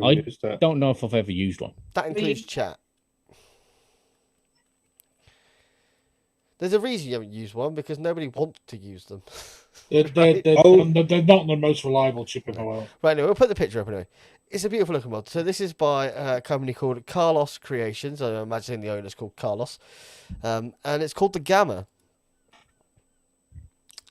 I don't know if I've ever used one. That includes chat. There's a reason you haven't used one, because nobody wants to use them. They're not the most reliable chip in the world. Right, anyway, we'll put the picture up anyway. It's a beautiful looking mod. So this is by a company called Carlos Creations. I imagine the owner's called Carlos. And it's called the Gamma.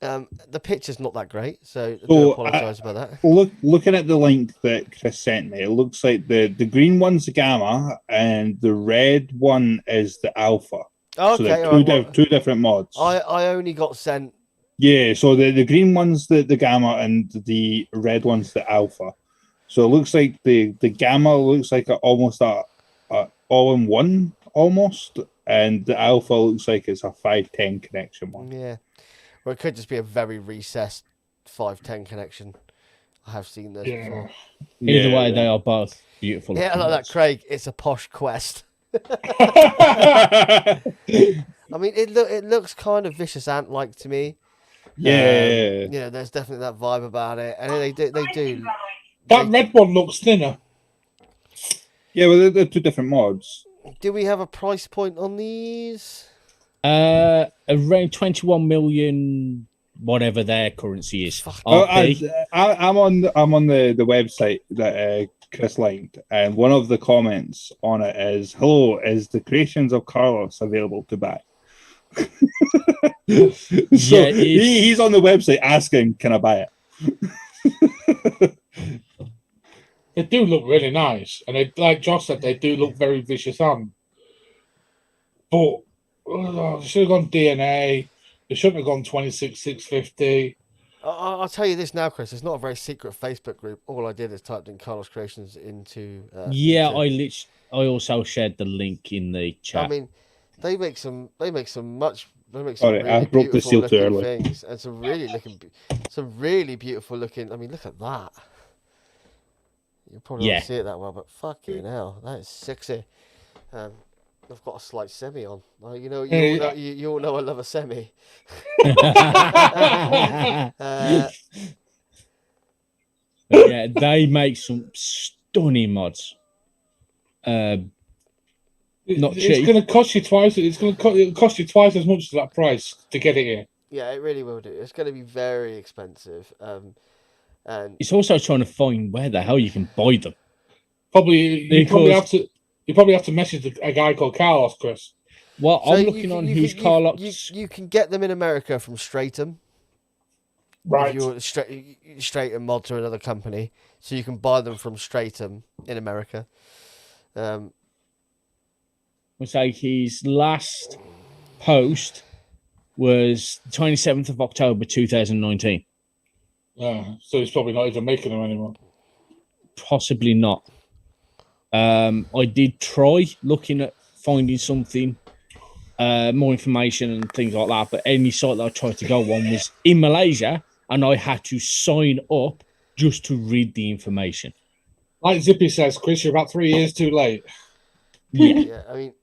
The picture's not that great, so I do apologise about that. Looking at the link that Chris sent me, it looks like the green one's the Gamma and the red one is the Alpha. Okay, so two different mods. I only got sent. Yeah, so the green one's the Gamma and the red one's the Alpha. So it looks like the Gamma looks like almost a all-in-one almost, and the Alpha looks like it's a 510 connection one. Yeah, or it could just be a very recessed 510 connection. I have seen those before. Either way, they are both beautiful. Yeah, like that, Craig. It's a posh Quest. I mean, it looks kind of Vicious Ant-like to me. Yeah, you know, there's definitely that vibe about it, and they do. That red one looks thinner. Yeah, well, they're two different mods. Do we have a price point on these? Around 21 million, whatever their currency is. I'm on the website that Chris liked, and one of the comments on it is, "Hello, is the creations of Carlos available to buy?" He's on the website asking, "Can I buy it?" They do look really nice, and they, like Josh said, they do look very vicious on. But they should have gone DNA. They shouldn't have gone 26,650. I'll tell you this now, Chris. It's not a very secret Facebook group. All I did is typed in Carlos Creations into. Yeah, into- I also shared the link in the chat. I mean, they make some really Sorry, I broke the beautiful seal too looking early. things, and some really beautiful looking. I mean, look at that. You probably Yeah. don't see it that well, but fucking hell, that is sexy. I've got a slight semi on. You know, you all know I love a semi. Yeah, they make some stunning mods. Not It's cheap. going to cost you twice. It'll cost you twice as much as that price to get it here. Yeah, it really will do. It's going to be very expensive. And It's also trying to find where the hell you can buy them. You probably have to message a guy called Carlos, Chris. Well, so I'm looking on who's Carlos. You can get them in America from Stratum. Right. If you're Stratum Mods or another company, so you can buy them from Stratum in America. We'll say his last post was 27th of October 2019. So he's probably not even making them anymore. Possibly not. I did try looking at finding something, more information and things like that, but any site that I tried to go on was in Malaysia, and I had to sign up just to read the information. Like Zippy says, Chris, you're about 3 years too late. Yeah. Yeah, I mean,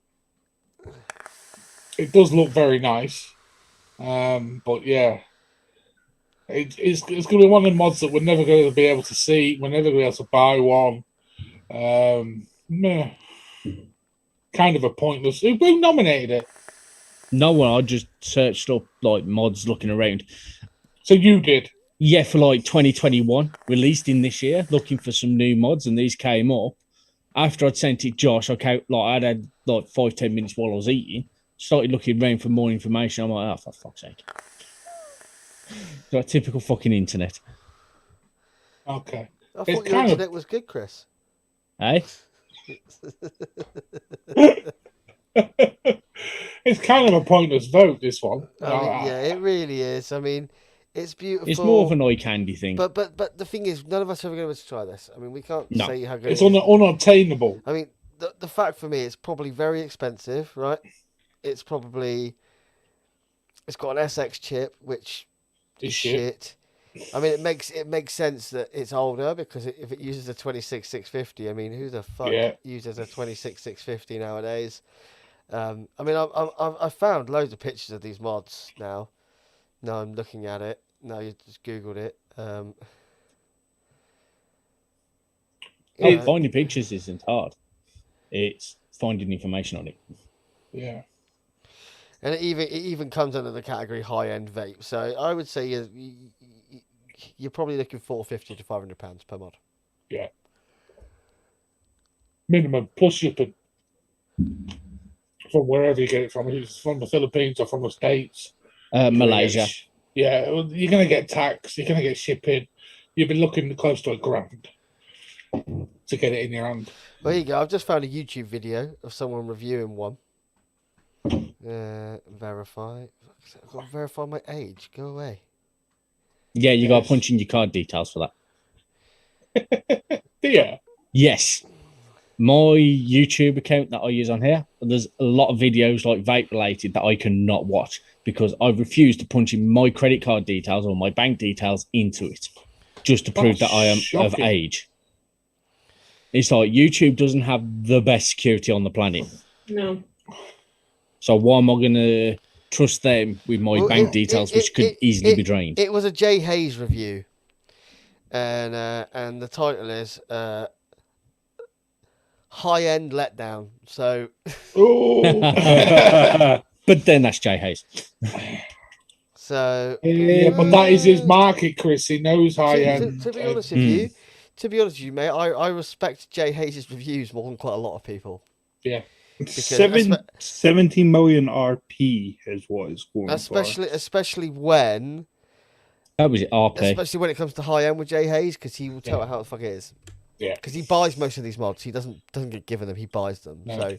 It does look very nice. But yeah. It's going to be one of the mods that we're never going to be able to see. We're never going to be able to buy one. Meh. Kind of a pointless. Who nominated it? No one. I just searched up like mods looking around. So you did. Yeah, for like 2021, released in this year, looking for some new mods, and these came up. After I'd sent it Josh, I'd had like 5-10 minutes while I was eating, started looking around for more information. I'm like, oh, for fuck's sake. So typical fucking internet. Okay. I It's thought your kind of- internet was good, Chris. Hey? It's kind of a pointless vote, this one. I mean, yeah, it really is. I mean, it's beautiful. It's more of an eye candy thing. But the thing is, none of us are ever going to try this. I mean, we can't No. say how good It's it is. unobtainable. I mean, the fact for me, it's probably very expensive, right? It's got an SX chip, which It's is shit. I mean, it makes sense that it's older because if it uses a 26650, I mean, who the fuck uses a 26650 nowadays? I mean, I've found loads of pictures of these mods now. Now I'm looking at it. Now you just googled it. Finding pictures isn't hard. It's finding information on it. Yeah. And it even comes under the category high end vape. So I would say you're probably looking £450 to £500 per mod. Yeah. Minimum plus shipping. From wherever you get it from. If it's from the Philippines or from the States. Malaysia. Yeah, you're going to get tax. You're going to get shipping. You've been looking close to £1,000 to get it in your hand. There you go. I've just found a YouTube video of someone reviewing one. Verify. I've got to verify my age. Go away. Yeah, you got to punch in your card details for that. Yeah. Yes. My YouTube account that I use on here, there's a lot of videos like vape related that I cannot watch because I refuse to punch in my credit card details or my bank details into it just to prove that I am of shocking. age. It's like YouTube doesn't have the best security on the planet. No. So why am I going to trust them with my bank details, which could easily be drained? It was a Jay Hayes review, and the title is High End Letdown. So, But then that's Jay Hayes. so Yeah, but that is his market, Chris. He knows high end. to be honest with you, mate, I respect Jay Hayes' reviews more than quite a lot of people. Yeah. 17 million RP is what it's going for. Especially when That was it, RP. especially when it comes to high end with Jay Hayes, because he will tell it how the fuck it is. Yeah. Because he buys most of these mods. He doesn't get given them. He buys them. No. So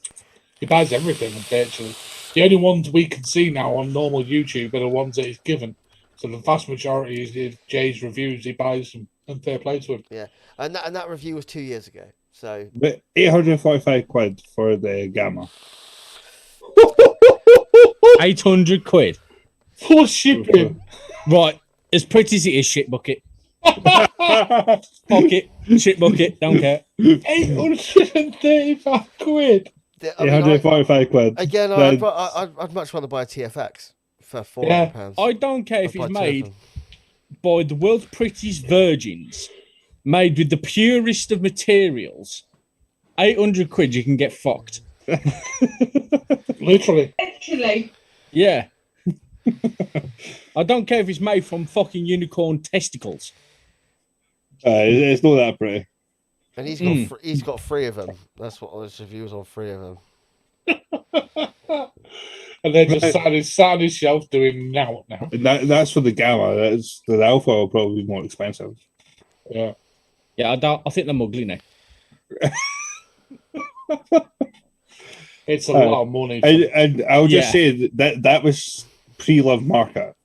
He buys everything, virtually. The only ones we can see now on normal YouTube are the ones that he's given. So the vast majority is Jay's reviews. He buys them, and fair play to him. yeah, and that review was 2 years ago. So But 845 quid for the Gamma. 800 quid. For shipping. Right, as pretty as it is, shit bucket. Bucket, shit bucket, don't care. 835 quid. I mean, 845 quid. again, Then- I'd much rather buy a TFX for £400. I don't care if I'd buy it's two of made them. by the world's prettiest virgins, made with the purest of materials. 800 quid, you can get fucked. Literally. Literally. Yeah. I don't care if it's made from fucking unicorn testicles. it's not that pretty. And he's got 3 of them. That's what his review was on, 3 of them. And they're just sat on his shelf doing now. And that's for the Gamma. The Alpha will probably be more expensive. Yeah. Yeah, I think they're ugly now. It's a lot of money. And I'll just Yeah. say that was pre-love market.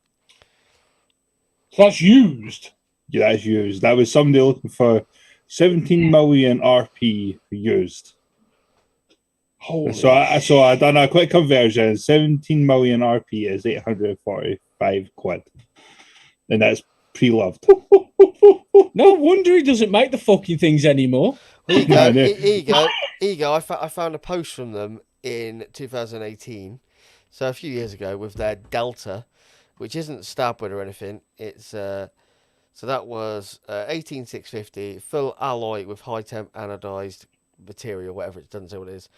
So that's used. Yeah, that's used. That was somebody looking for 17 million RP used. Holy So I done a quick conversion. 17 million RP is 845 quid, and that's pre-loved. No wonder he doesn't make the fucking things anymore. Here you No, go. no. Here you go. I found a post from them in 2018, so a few years ago, with their Delta, which isn't stabwood or anything. It's so that was 18650 full alloy with high temp anodized material, whatever it doesn't say what it is.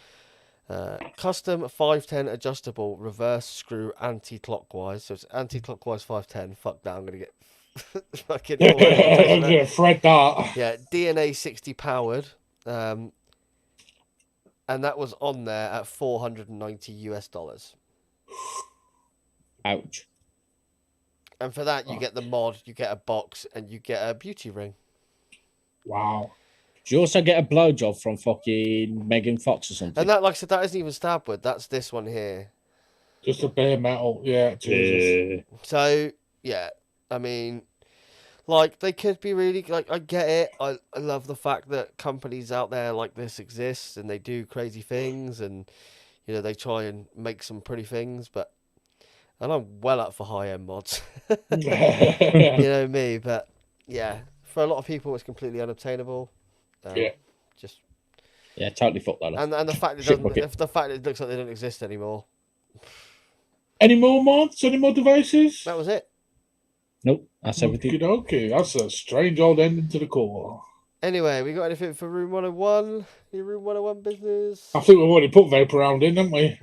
Custom 510 adjustable reverse screw anti-clockwise. So it's anti-clockwise 510. Fuck that, I'm gonna get fucking all over the place I'm with gonna that. Fred that. Yeah, DNA 60 powered. And that was on there at $490. Ouch. And for that, you get the mod, you get a box, and you get a beauty ring. Wow. Do you also get a blowjob from fucking Megan Fox or something? And that, like I said, that isn't even stabwood. That's this one here. Just a bare metal. Yeah, Jesus. So yeah, I mean, like they could be really like I get it. I love the fact that companies out there like this exist and they do crazy things and they try and make some pretty things, but and I'm well up for high end mods. You know me, but yeah, for a lot of people it's completely unobtainable. Yeah. Just Yeah, totally fucked that up. and the fact it Shit doesn't, bucket. the fact it looks like they don't exist anymore. Any more mods? Any more devices? That was it. Nope, that's everything. Okay, that's a strange old ending to the call. Anyway, we got anything for Room 101? Your Room 101 business? I think we've already put Vapor Round in, haven't we?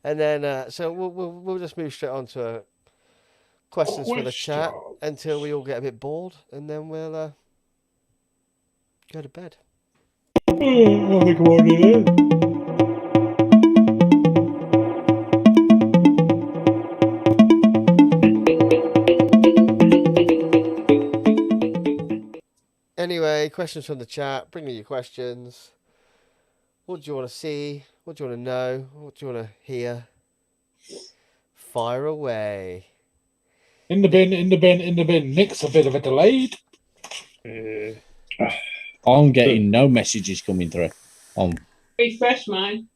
And then, so we'll just move straight on to questions for the chat Questions. until we all get a bit bored, and then we'll go to bed. I think I'm already there. Anyway, questions from the chat. Bring me your questions. What do you want to see? What do you want to know? What do you want to hear? Fire away. In the bin, in the bin, in the bin. Nick's a bit of a delayed. I'm getting no messages coming through. Refresh mine.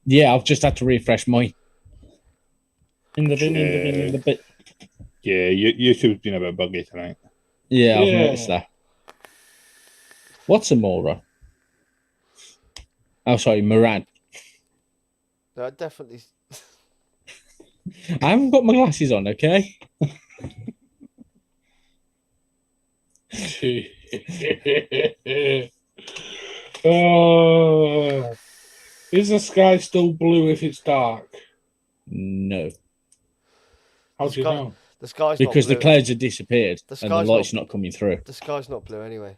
Yeah, I've just had to refresh mine. In the bin, in the bin, in the bin. Yeah, YouTube's been a bit buggy tonight. Yeah, I've Yeah. noticed that. What's a Mora? Oh, sorry, Moran. No, definitely. I haven't got my glasses on, okay? Is the sky still blue if it's dark? No, How do you Sky- know? The sky's because not the blue. clouds have disappeared The and the sky's light's not coming through. The sky's not blue anyway.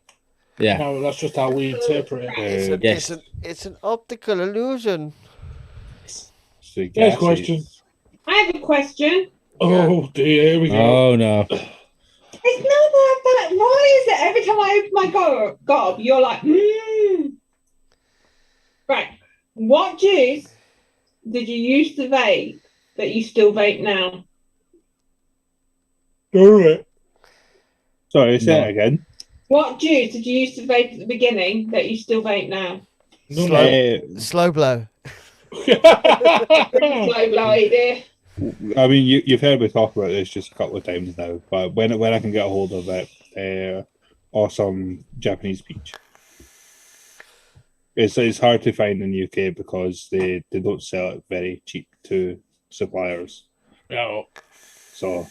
Yeah, No, that's just how we interpret it. Yes. It's an optical illusion. So Next gases. question. I have a question. Oh dear, here we go. Oh no. It's not that Why is it every time I open my gob, you're like, Right. What juice did you used to vape that you still vape now? Sorry, say it again. What juice did you used to vape at the beginning that you still vape now? Slow blow. Slow blow idea. I mean, you've heard me talk about this just a couple of times now, but when I can get a hold of it, or some Japanese peach, it's hard to find in the UK because they don't sell it very cheap to suppliers. No. So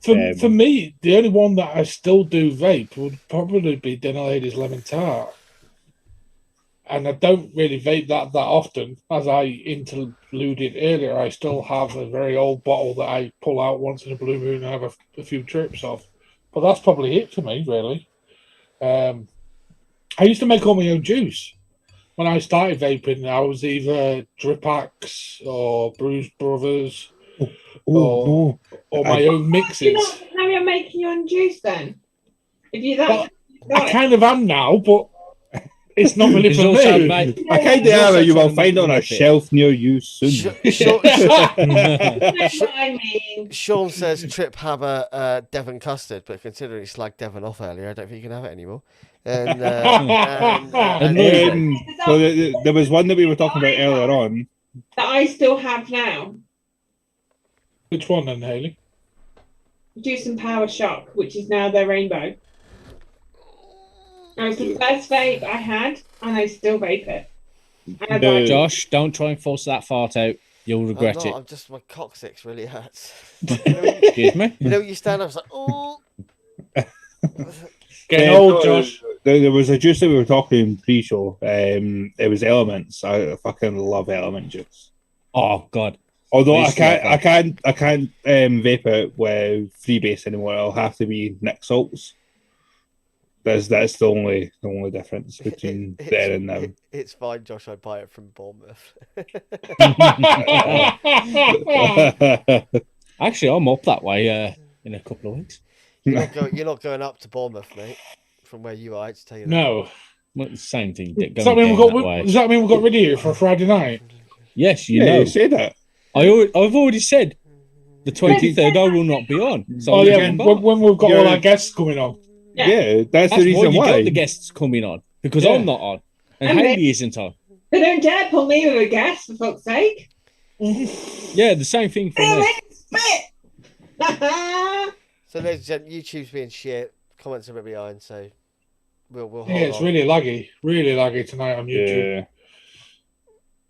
for me, the only one that I still do vape would probably be Dinner Lady's Lemon Tart. And I don't really vape that often. As I interluded earlier, I still have a very old bottle that I pull out once in a blue moon and have a few trips of. But that's probably it for me, really. I used to make all my own juice. When I started vaping, I was either Drip Axe or Bruised Brothers or my own mixes. You're not how you're making your own juice then? If you that, I kind of am now, but it's not really for me. I kind of am, you will find it on a shelf near you soon. I mean, Sean says Trip have a Devon custard, but considering he slagged Devon off earlier, I don't think you can have it anymore. And, so there was one that we were talking about earlier on that I still have now. Which one then, Hayley? Juice and Power Shock, which is now their rainbow. It was the first vape I had, and I still vape it. Josh, don't try and force that fart out. You'll regret it. I'm just, my coccyx really hurts. Excuse me? You know, you stand up, it's like, oh. Getting old, Josh. There was a juice that we were talking pre-show. It was Elements. I fucking love Element juice. Oh God! Although I can't vape it with Freebase anymore. It'll have to be Nick Salts. That's the only difference between there and now. It's fine, Josh. I buy it from Bournemouth. Actually, I'm up that way in a couple of weeks. You're not going up to Bournemouth, mate. From where you are, I to tell you that. No. Well, the same thing. Does that mean we got rid of you for Friday night? Yes, you know. You say that. I've already said the 23rd I will not be on. So when we've got all our guests coming on. Yeah, that's the reason why. You got the guests coming on because I'm not on and Hayley isn't on. They don't dare pull me with a guest, for fuck's sake. Yeah, the same thing for me. So, ladies and gentlemen, YouTube's being shit. Comments are a bit behind, so we'll hold it's on. really laggy tonight on YouTube. Yeah.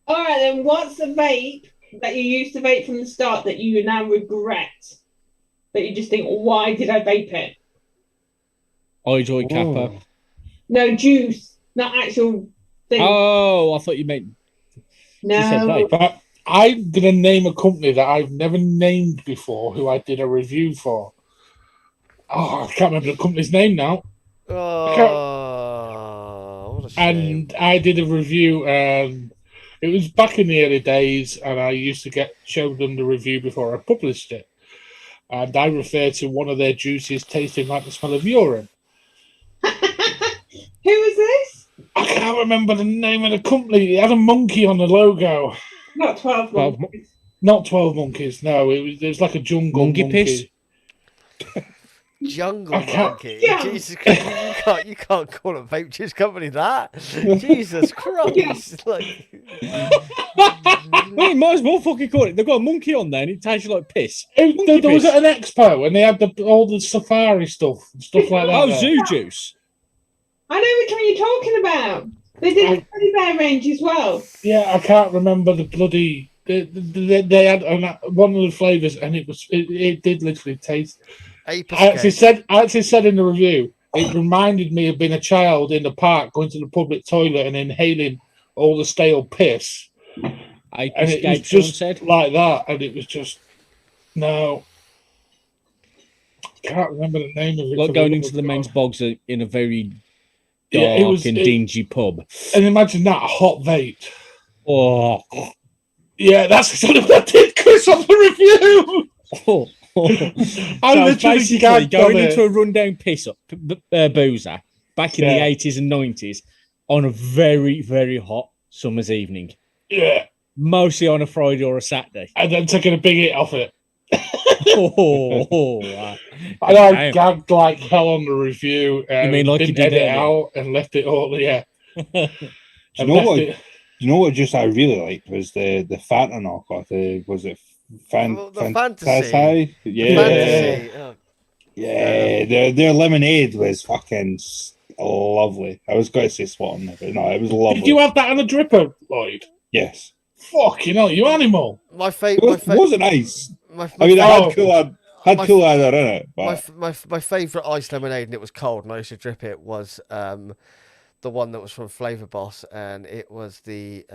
All right, then. What's the vape that you used to vape from the start that you now regret? That you just think, why did I vape it? Enjoy Kappa. No, juice, not actual thing. Oh, I thought you meant. No. But I'm going to name a company that I've never named before who I did a review for. Oh, I can't remember the company's name now. Oh, what a shame. And I did a review. It was back in the early days, and I used to show them the review before I published it. And I referred to one of their juices tasting like the smell of urine. Who was this? I can't remember the name of the company. It had a monkey on the logo. Not 12 Monkeys. Not 12 Monkeys, no. It was like a jungle monkey. Piss? Jungle monkey. Yeah. Jesus Christ, you can't call a vape juice company that. Jesus Christ. Like... Well, you might as well fucking call it. They've got a monkey on there and it tastes like piss. There was at an expo and they had all the safari stuff like that. Oh, zoo juice. I know which one you're talking about. They did the teddy bear range as well. Yeah, I can't remember the bloody. They had one of the flavors, and it did literally taste. I actually said in the review, it reminded me of being a child in the park going to the public toilet and inhaling all the stale piss. And it was just like that, and it was just no. Can't remember the name of it. Like going into the men's bogs in a very dark and dingy pub. And imagine that, a hot vape. Oh. Yeah, that's exactly what I did, Chris, on the review. Oh. I So literally basically gagged going on into it. a rundown piss up boozer back in the Yeah. 80s and 90s on a very, very hot summer's evening, Yeah. mostly on a Friday or a Saturday. And then taking a big hit off it. Wow. And I Damn. gagged like hell on the review. You mean like you didn't did edit earlier? out and left it all, yeah. Do you And know left what? it. You know what? Just I really liked was the Fanta knockoff. Was it The fantasy. Fantasy? Yeah, Fantasy. Oh, yeah. Their lemonade was fucking lovely. I was going to say Swan, but no, it was lovely. Did you have that on a dripper, Lloyd? Yes. Fucking hell, you animal. my It favorite. wasn't nice. My, I mean, it Oh. had My- cool in it, but my favorite iced lemonade, and it was cold, and I used to drip it. Was the one that was from Flavor Boss, and it was the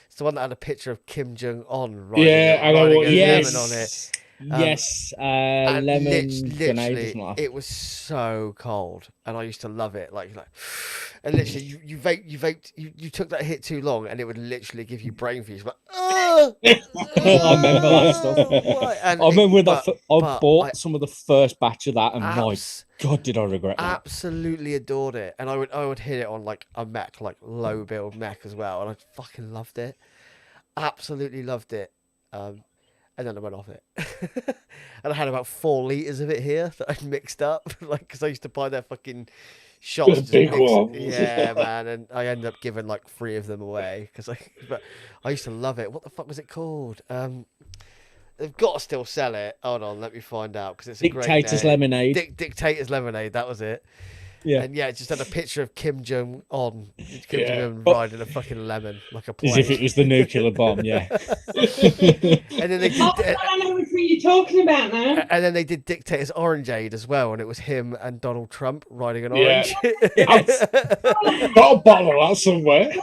it's the one that had a picture of Kim Jong Un riding, Yeah, I know riding what a you mean. lemon on it. Yes. And Lemon grenade, literally, isn't it? it was so cold, and I used to love it. Like, and literally, you vaped, you took that hit too long, and it would literally give you brain freeze. But I remember that stuff. I remember that. I bought some of the first batch of that, and my God, did I regret that? Absolutely adored it, and I would hit it on like a mech, like low build mech as well, and I fucking loved it. Absolutely loved it. And then I went off it, and I had about 4 liters of it here that I'd mixed up, like because I used to buy their fucking shots. The just big mixed- ones. Yeah, man, and I ended up giving like 3 of them away because but I used to love it. What the fuck was it called? They've got to still sell it. Hold on, let me find out because it's a Dictator's great name. lemonade. Dictator's lemonade. That was it. Yeah. And yeah, it just had a picture of Kim Jong Un, Kim Yeah. Jong Un riding a fucking lemon like a plane. As if it was the nuclear bomb, yeah. And then they did. Oh, I know which one you're talking about now. And then they did Dictator's Orangeade as well, and it was him and Donald Trump riding an Yeah. orange. Got a bottle of that somewhere.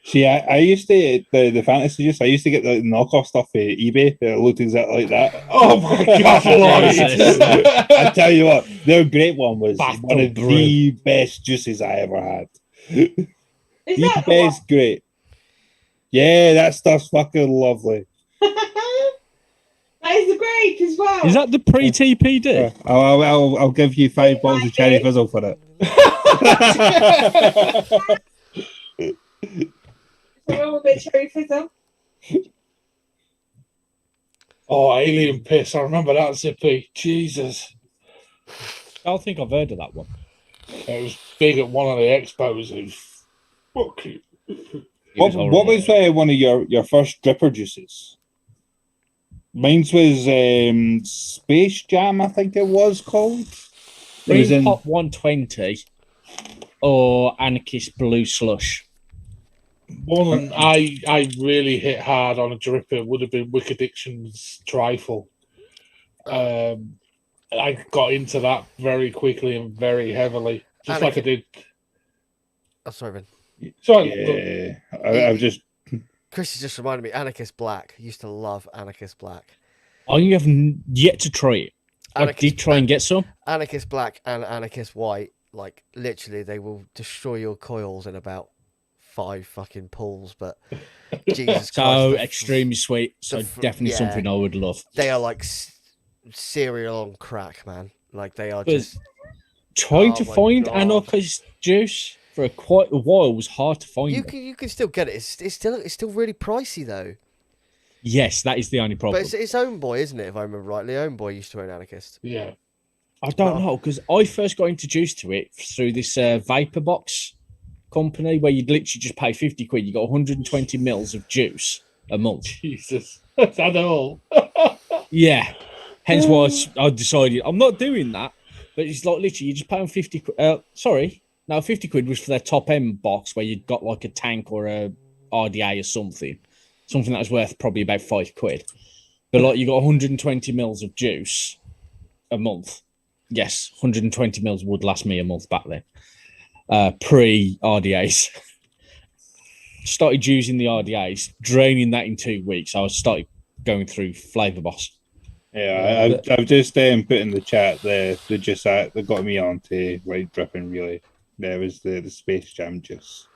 see, I used to the fantasy juice. I used to get the knockoff stuff for eBay that looked exactly like that. Oh my God, Lloyd. I tell you what, their great one was Battle one of brew. the best juices I ever had. Is The that the one? best, great. Yeah, that stuff's fucking lovely. That is the grape as well. Is that the pre-TPD? I'll give you 5 bottles of cherry fizzle for it. So we're all a bit cherry fizzle. Oh, alien piss. I remember that, Zippy. Jesus. I don't think I've heard of that one. It was big at one of the expos. It was fucking. What was one of your first dripper juices? Mine's was Space Jam, I think it was called. It was Green in Pop 120 or Anarchist Blue Slush. One I really hit hard on a dripper would have been Wicked Diction's Trifle. I got into that very quickly and very heavily, just like I did. Oh, sorry, Ben. Sorry, yeah, I've just Chris has just reminded me. Anarchist Black. I used to love Anarchist Black. I have yet to try it. I did try and get some. Anarchist Black and Anarchist White. Like literally, they will destroy your coils in about 5 fucking pulls. But Jesus Christ, So extremely sweet. So the definitely yeah. something I would love. they are like cereal on crack, man. Like they are But just. Trying Oh to my find God. Anarchist juice for quite a while was hard to find. You them. can still get it. It's still really pricey though. Yes, that is the only problem. But it's Own Boy, isn't it? If I remember rightly, Own Boy used to own Anarchist. yeah. I don't know because I first got introduced to it through this Vapor Box company where you'd literally just pay 50 quid. You got 120 mils of juice a month. Jesus, that's that all. Yeah. Hence why I decided I'm not doing that. But it's like literally you just pay them 50 quid. 50 quid was for their top end box where you'd got like a tank or a RDA or something that was worth probably about 5 quid. But like you got 120 mils of juice a month. Yes, 120 mils would last me a month back then. Pre RDAs. Started using the RDAs, draining that in 2 weeks. I started going through Flavor Boss. yeah. I've just put in the chat the juice that got me on to like dripping really. There was the Space Jam juice.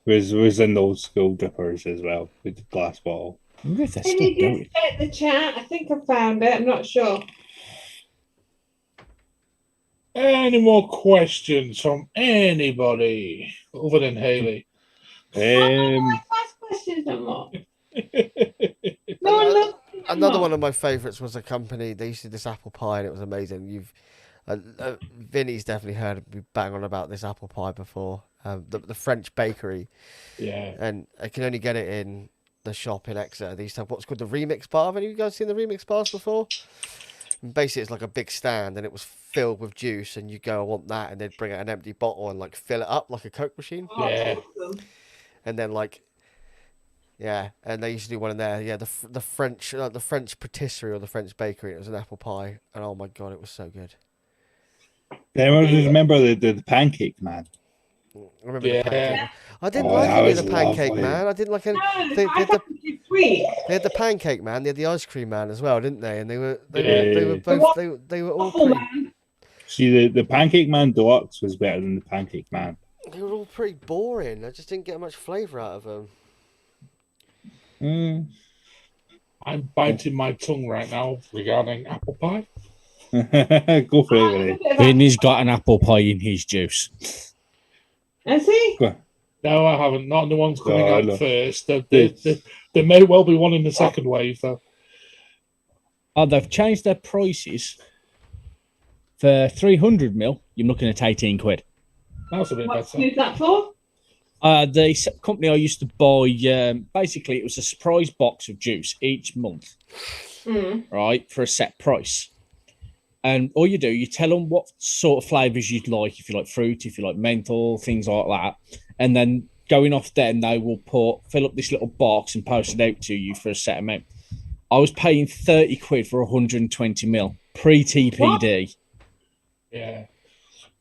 Was in the old school drippers as well with the glass bottle. I wonder if they're Can still you going. just check the chat? I think I found it. I'm not sure. Any more questions from anybody other than Haley? Last questions no more. Another one of my favourites was a company. They used to do this apple pie, and it was amazing. Vinny's definitely heard me bang on about this apple pie before. The French bakery, Yeah. and I can only get it in the shop in Exeter. They used to have what's called the remix bar. Have any of you guys seen the remix bars before? And basically, it's like a big stand, and it was filled with juice, and you go, I want that, and they'd bring out an empty bottle and like fill it up like a Coke machine, Yeah. and then like. Yeah, and they used to do one in there. Yeah, the French patisserie or the French bakery. It was an apple pie, and oh my god, it was so good. Anyone remember the pancake man? I remember Yeah. the pancake. I didn't Oh, like that any of was the pancake lovely. man. I didn't like any. No, They I had thought it was sweet. they had the pancake man. They had the ice cream man as well, didn't they? And they were Yeah. both they were all Waffle pretty. man. See, the pancake man deluxe was better than the pancake man. They were all pretty boring. I just didn't get much flavour out of them. I'm biting my tongue right now regarding apple pie. Go for it, Vinny. Vinny's got an apple pie in his juice. Has he? No, I haven't. Not the ones coming No, out no. first. There may well be one in the second wave, though. Oh, they've changed their prices. For 300 mil, you're looking at 18 quid. That's a bit better. Who's that for? The company I used to buy, basically, it was a surprise box of juice each month, right, for a set price. And all you do, you tell them what sort of flavours you'd like, if you like fruit, if you like menthol, things like that. And then going off then, they will fill up this little box and post it out to you for a set amount. I was paying 30 quid for 120 mil, pre-TPD. Yeah.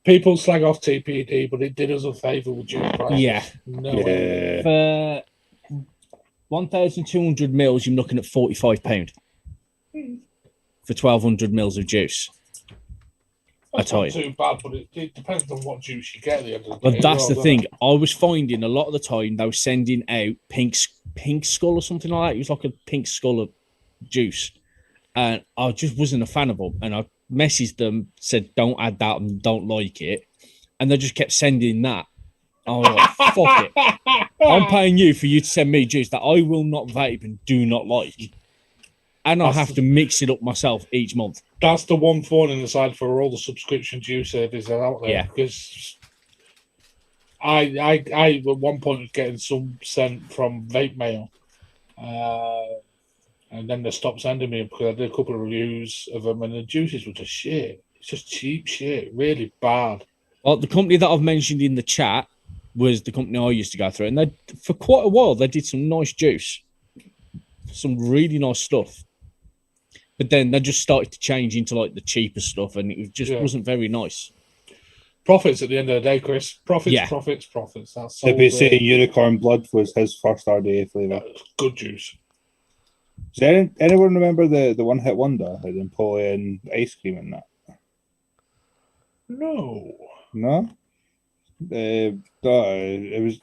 People slag off TPD, but it did us a favour with juice prices. Yeah. No way. Yeah. For 1,200 mils, you're looking at £45 for 1,200 mils of juice. That's I tell not you. too bad, but it depends on what juice you get at the end of the But day. that's as the well, thing. doesn't I was finding a lot of the time they were sending out pink skull or something like that. It was like a pink skull of juice. And I just wasn't a fan of them. And I messaged them, said, don't add that and don't like it. And they just kept sending that. I was like, fuck it. I'm paying you for you to send me juice that I will not vape and do not like. And I have to mix it up myself each month. That's the one thorn in the side for all the subscription juice services that are out there. Yeah. Because I at one point was getting some sent from Vape Mail. And then they stopped sending me because I did a couple of reviews of them, and the juices were just shit. It's just cheap shit, really bad. Well, the company that I've mentioned in the chat was the company I used to go through, and they, for quite a while, they did some nice juice, some really nice stuff. But then they just started to change into like the cheaper stuff, and it just wasn't very nice. Profits at the end of the day, Chris. Profits, Yeah. profits, profits. That's They'd all be the- saying unicorn blood was his first RDA flavour. good juice. Does anyone remember the one hit wonder, the Napoleon ice cream and that? No. No? It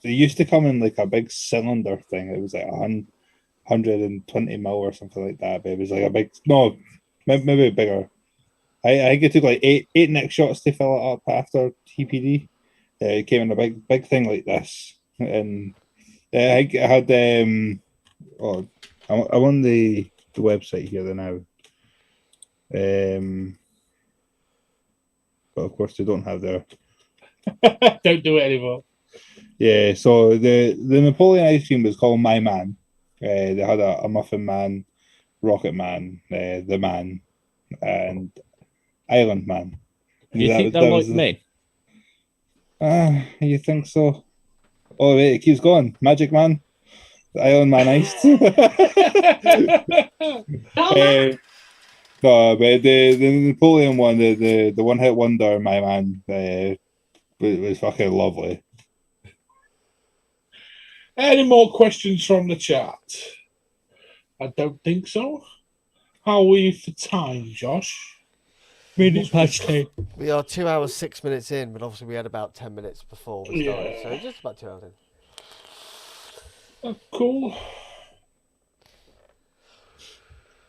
used to come in like a big cylinder thing. It was like 120 mil or something like that. But it was like a big, no, maybe bigger. I think it took like eight neck shots to fill it up after TPD. It came in a big thing like this, and I think it had I'm on the website here now. But of course they don't have their. Don't do it anymore. Yeah, so the Napoleon ice cream was called My Man. They had a Muffin Man, Rocket Man, the Man, and Island Man. Do you think they're like me? You think so? Oh wait, it keeps going. Magic Man, the Island Man iced. No, but the Napoleon one, the one hit wonder, My Man, was fucking lovely. Any more questions from the chat? I don't think so. How are we for time, Josh? Minutes past 10. We are 2 hours 6 minutes in, but obviously we had about 10 minutes before we started, Yeah. so just about 2 hours in. Cool.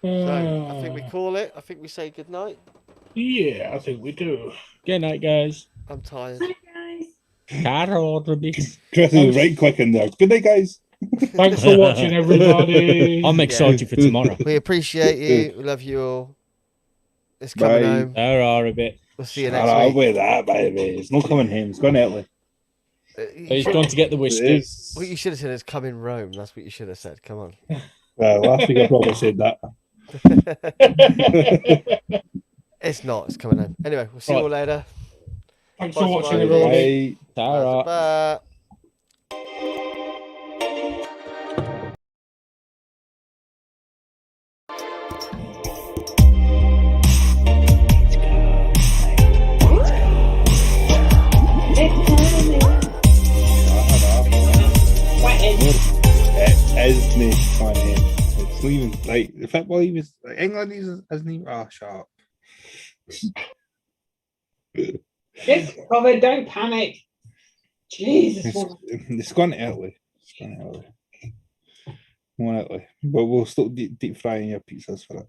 So I think we call it. I think we say good night. Yeah, I think we do. Good night, guys. I'm tired. Hi, guys. Carol, Chris is right quick in there. Good night, guys. Thanks for watching, everybody. I'm excited for tomorrow. We appreciate you. We love you all. It's coming Bye. home. There are a bit. We'll see you Shut next up week. with that, baby. It's not coming home. It's going to Italy. He's gone to get the whiskey. What you should have said is come in Rome. That's what you should have said. Come on. Last week I probably said that. It's not. It's coming home. Anyway, we'll see you all later. Thanks for watching, Bye. everybody. Bye. Tara. Bye. It isn't funny. It's not even like the football he was England isn't even shut up. It's covered. Don't panic. Jesus. It's gone to Italy. It's gone to Italy. But we'll still deep frying your pizzas for it.